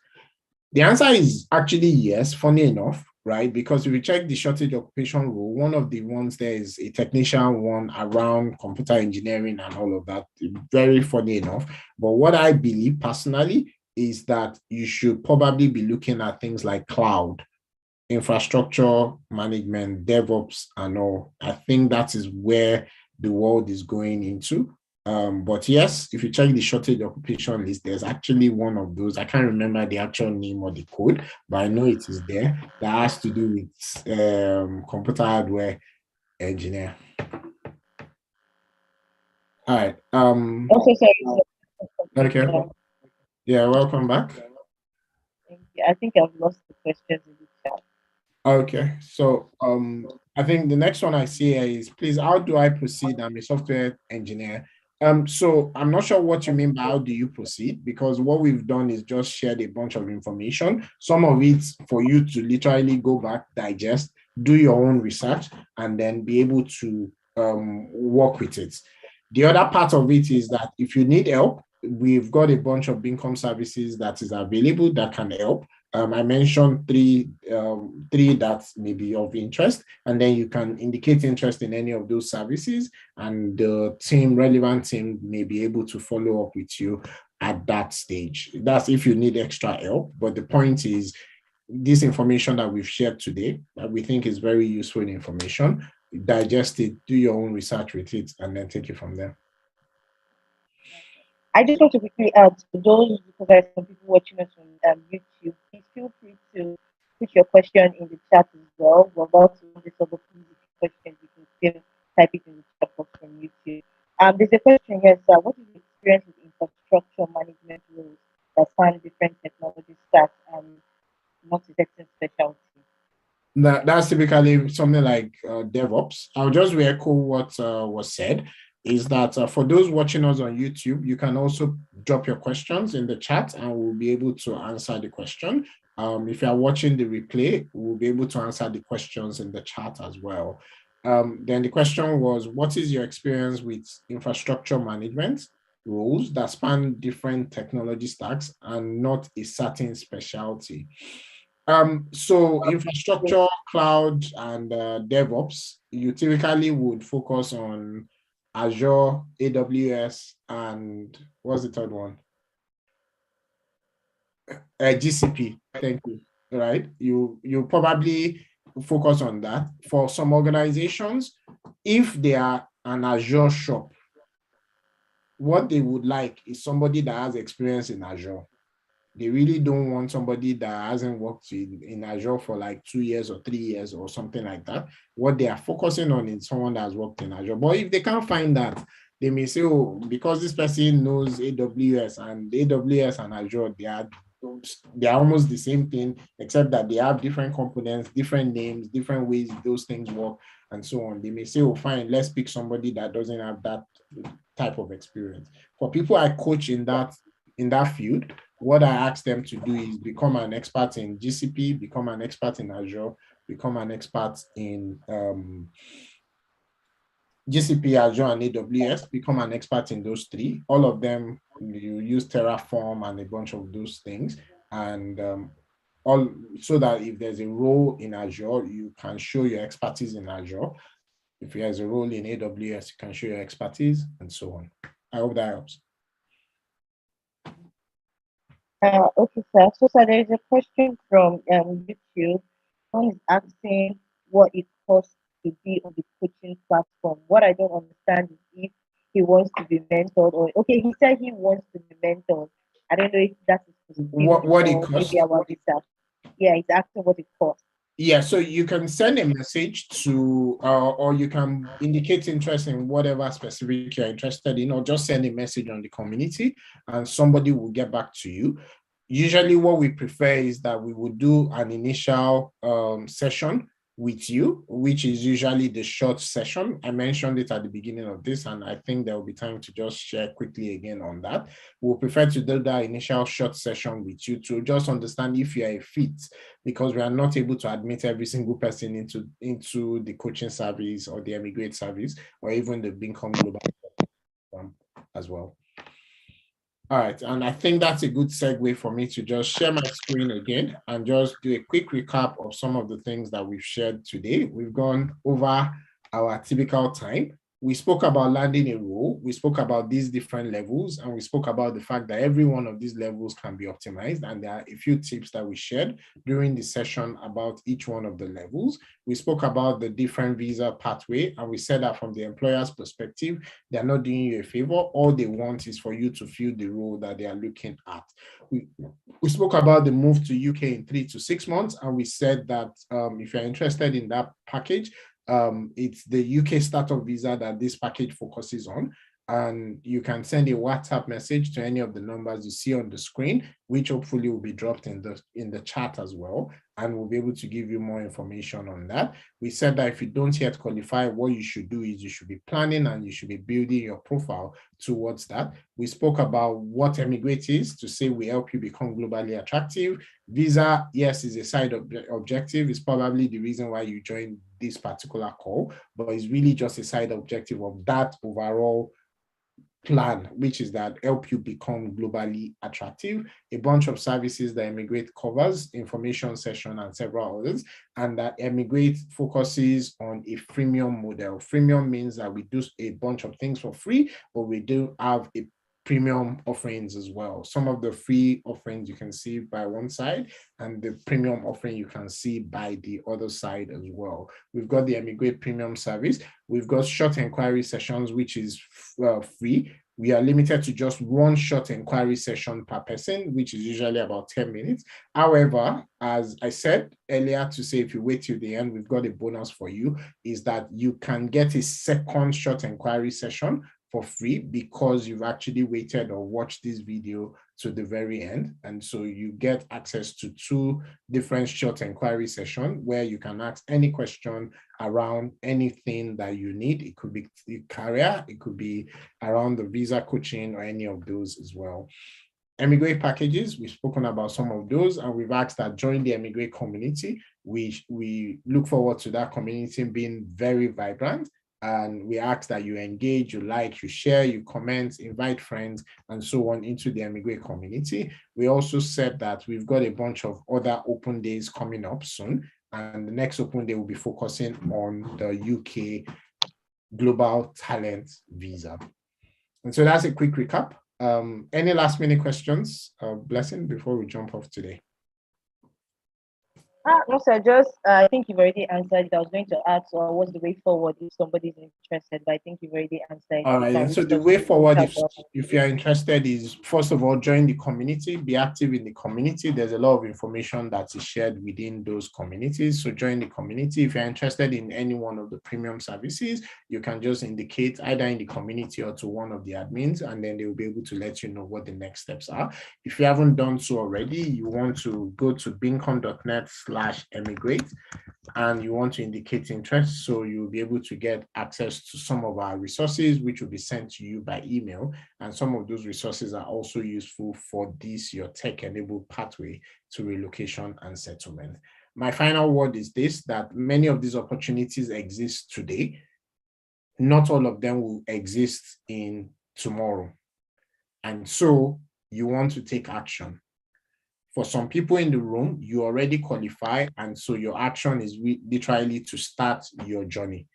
The answer is actually yes, funny enough, right? Because if you check the shortage occupation rule, one of the ones there is a technician one around computer engineering and all of that. Very funny enough. But what I believe personally is that you should probably be looking at things like cloud, infrastructure management, DevOps, and all. I think that is where the world is going into. But yes, if you check the shortage occupation list, there's actually one of those. I can't remember the actual name or the code, but I know it is there that has to do with computer hardware engineer. All right. Also, sorry. Okay. Yeah, welcome back. Thank you. I think I've lost the questions in the chat. Okay, so I think the next one I see here is, please, how do I proceed? I'm a software engineer. So I'm not sure what you mean by how do you proceed, because what we've done is just shared a bunch of information, some of it for you to literally go back, digest, do your own research, and then be able to work with it. The other part of it is that if you need help, we've got a bunch of income services that is available that can help. I mentioned three that may be of interest, and then you can indicate interest in any of those services, and the relevant team may be able to follow up with you at that stage. That's if you need extra help. But the point is, this information that we've shared today, that we think is very useful information, digest it, do your own research with it, and then take it from there. I just want to quickly add to those, because there are some people watching us on YouTube. Please feel free to put your question in the chat as well. We're about to run this over. Please, if you have questions, you can still type it in the chat box from YouTube. There's a question here, sir. What is the experience with infrastructure management roles that span different technology stacks and multi-sector specialty? That's typically something like DevOps. I'll just re-echo what was said, is that for those watching us on YouTube, you can also drop your questions in the chat and we'll be able to answer the question. If you are watching the replay, we'll be able to answer the questions in the chat as well. Then the question was, what is your experience with infrastructure management roles that span different technology stacks and not a certain specialty? So infrastructure, cloud, and DevOps, you typically would focus on Azure, AWS, and what's the third one? GCP. Thank you. Right. You probably focus on that. For some organizations, if they are an Azure shop, what they would like is somebody that has experience in Azure. They really don't want somebody that hasn't worked in Azure for like 2 years or 3 years or something like that. What they are focusing on is someone that has worked in Azure. But if they can't find that, they may say, oh, because this person knows AWS and Azure, they are almost the same thing, except that they have different components, different names, different ways those things work, and so on. They may say, oh, fine, let's pick somebody that doesn't have that type of experience. For people I coach in that field, what I ask them to do is become an expert in GCP, become an expert in Azure, become an expert in GCP, Azure, and AWS, become an expert in those three. All of them, you use Terraform and a bunch of those things. And all so that if there's a role in Azure, you can show your expertise in Azure. If there's a role in AWS, you can show your expertise, and so on. I hope that helps. Okay, sir. So, sir, there is a question from YouTube. Someone is asking what it costs to be on the coaching platform. What I don't understand is if he wants to be mentored, or okay, he said he wants to be mentored. I don't know if that is what it costs. Maybe about research. Yeah, it's asking what it costs. Yeah, so you can send a message to, or you can indicate interest in whatever specific you're interested in, or just send a message on the community and somebody will get back to you. Usually what we prefer is that we would do an initial session with you, which is usually the short session. I mentioned it at the beginning of this, and I think there will be time to just share quickly again on that. We'll prefer to do that initial short session with you to just understand if you are a fit, because we are not able to admit every single person into the coaching service or the eMigr8 service, or even the Bincom Global as well. All right, and I think that's a good segue for me to just share my screen again and just do a quick recap of some of the things that we've shared today. We've gone over our typical time. We spoke about landing a role. We spoke about these different levels, and we spoke about the fact that every one of these levels can be optimized. And there are a few tips that we shared during the session about each one of the levels. We spoke about the different visa pathway, and we said that from the employer's perspective, they're not doing you a favor. All they want is for you to fill the role that they are looking at. We spoke about the move to UK in 3 to 6 months, and we said that if you're interested in that package, it's the UK startup visa that this package focuses on. And you can send a WhatsApp message to any of the numbers you see on the screen, which hopefully will be dropped in the chat as well, and we'll be able to give you more information on that. We said that if you don't yet qualify, what you should do is you should be planning and you should be building your profile towards that. We spoke about what eMigr8 is, to say we help you become globally attractive. Visa, yes, is a side objective. It's probably the reason why you joined this particular call, but it's really just a side objective of that overall plan, which is that help you become globally attractive. A bunch of services that eMigr8 covers, information session and several others, and that eMigr8 focuses on a freemium model. Freemium means that we do a bunch of things for free, but we do have a premium offerings as well. Some of the free offerings you can see by one side, and the premium offering you can see by the other side as well. We've got the eMigr8 premium service. We've got short inquiry sessions, which is free. We are limited to just one short inquiry session per person, which is usually about 10 minutes. However, as I said earlier, to say if you wait till the end, we've got a bonus for you, is that you can get a second short inquiry session for free because you've actually waited or watched this video to the very end. And so you get access to 2 different short inquiry sessions where you can ask any question around anything that you need. It could be career, it could be around the visa coaching or any of those as well. eMigr8 packages, we've spoken about some of those, and we've asked that join the eMigr8 community. We look forward to that community being very vibrant. And we ask that you engage, you like, you share, you comment, invite friends, and so on into the eMigr8 community. We also said that we've got a bunch of other open days coming up soon. And the next open day will be focusing on the UK Global Talent Visa. And so that's a quick recap. Any last minute questions, Blessing, before we jump off today? No, sir, just I think you've already answered it. I was going to ask what's the way forward if somebody's interested, but I think you've already answered. All right, and so the way forward, if you're interested, is first of all, join the community, be active in the community. There's a lot of information that is shared within those communities. So join the community. If you're interested in any one of the premium services, you can just indicate either in the community or to one of the admins, and then they will be able to let you know what the next steps are. If you haven't done so already, you want to go to bincom.net/eMigr8, and you want to indicate interest, so you'll be able to get access to some of our resources, which will be sent to you by email. And some of those resources are also useful for this, your tech-enabled pathway to relocation and settlement. My final word is this, that many of these opportunities exist today. Not all of them will exist in tomorrow. And so you want to take action. For some people in the room, you already qualify, and so your action is literally to start your journey.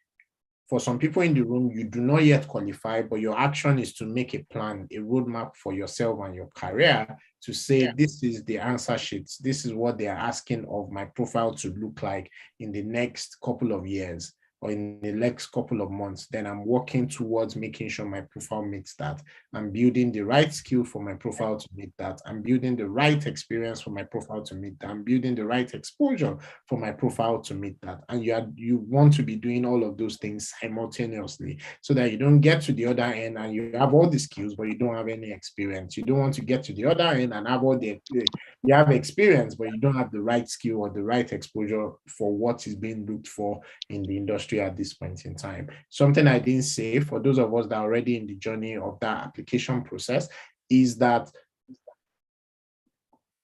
For some people in the room, you do not yet qualify, but your action is to make a plan, a roadmap for yourself and your career to say, this is the answer sheets. This is what they are asking of my profile to look like in the next couple of years. or in the next couple of months, then I'm working towards making sure my profile meets that. I'm building the right skill for my profile to meet that. I'm building the right experience for my profile to meet that. I'm building the right exposure for my profile to meet that. And you want to be doing all of those things simultaneously so that you don't get to the other end and you have all the skills, but you don't have any experience. You don't want to get to the other end and have all the, you have experience, but you don't have the right skill or the right exposure for what is being looked for in the industry at this point in time. Something I didn't say for those of us that are already in the journey of that application process is that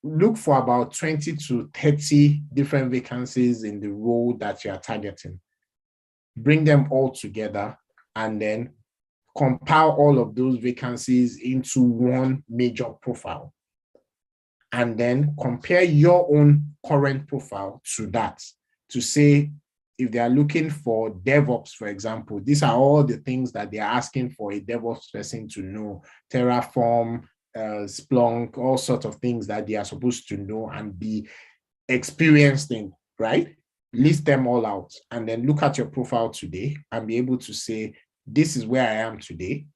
look for about 20 to 30 different vacancies in the role that you are targeting. Bring them all together and then compile all of those vacancies into one major profile. And then compare your own current profile to that to say, if they are looking for DevOps, for example, these are all the things that they are asking for a DevOps person to know: Terraform, Splunk, all sorts of things that they are supposed to know and be experienced in, right? List them all out and then look at your profile today and be able to say, this is where I am today.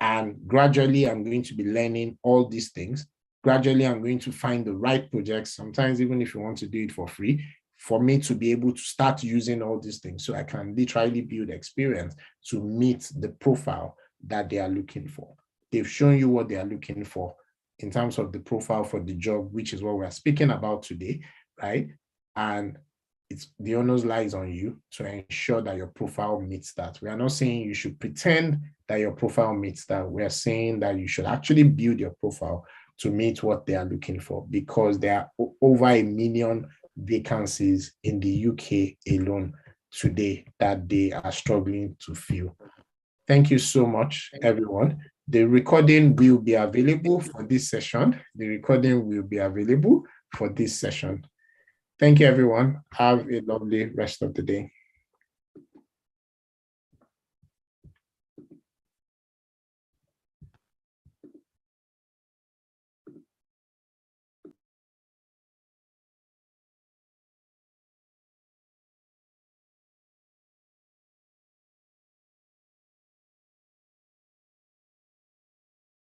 And gradually, I'm going to be learning all these things. Gradually, I'm going to find the right projects, sometimes even if you want to do it for free, for me to be able to start using all these things so I can literally build experience to meet the profile that they are looking for. They've shown you what they are looking for in terms of the profile for the job, which is what we're speaking about today, right? And it's the onus lies on you to ensure that your profile meets that. We are not saying you should pretend that your profile meets that. We are saying that you should actually build your profile to meet what they are looking for, because there are over 1 million vacancies in the UK alone today that they are struggling to fill. Thank you so much, everyone. The recording will be available for this session. The recording will be available for this session. Thank you, everyone. Have a lovely rest of the day.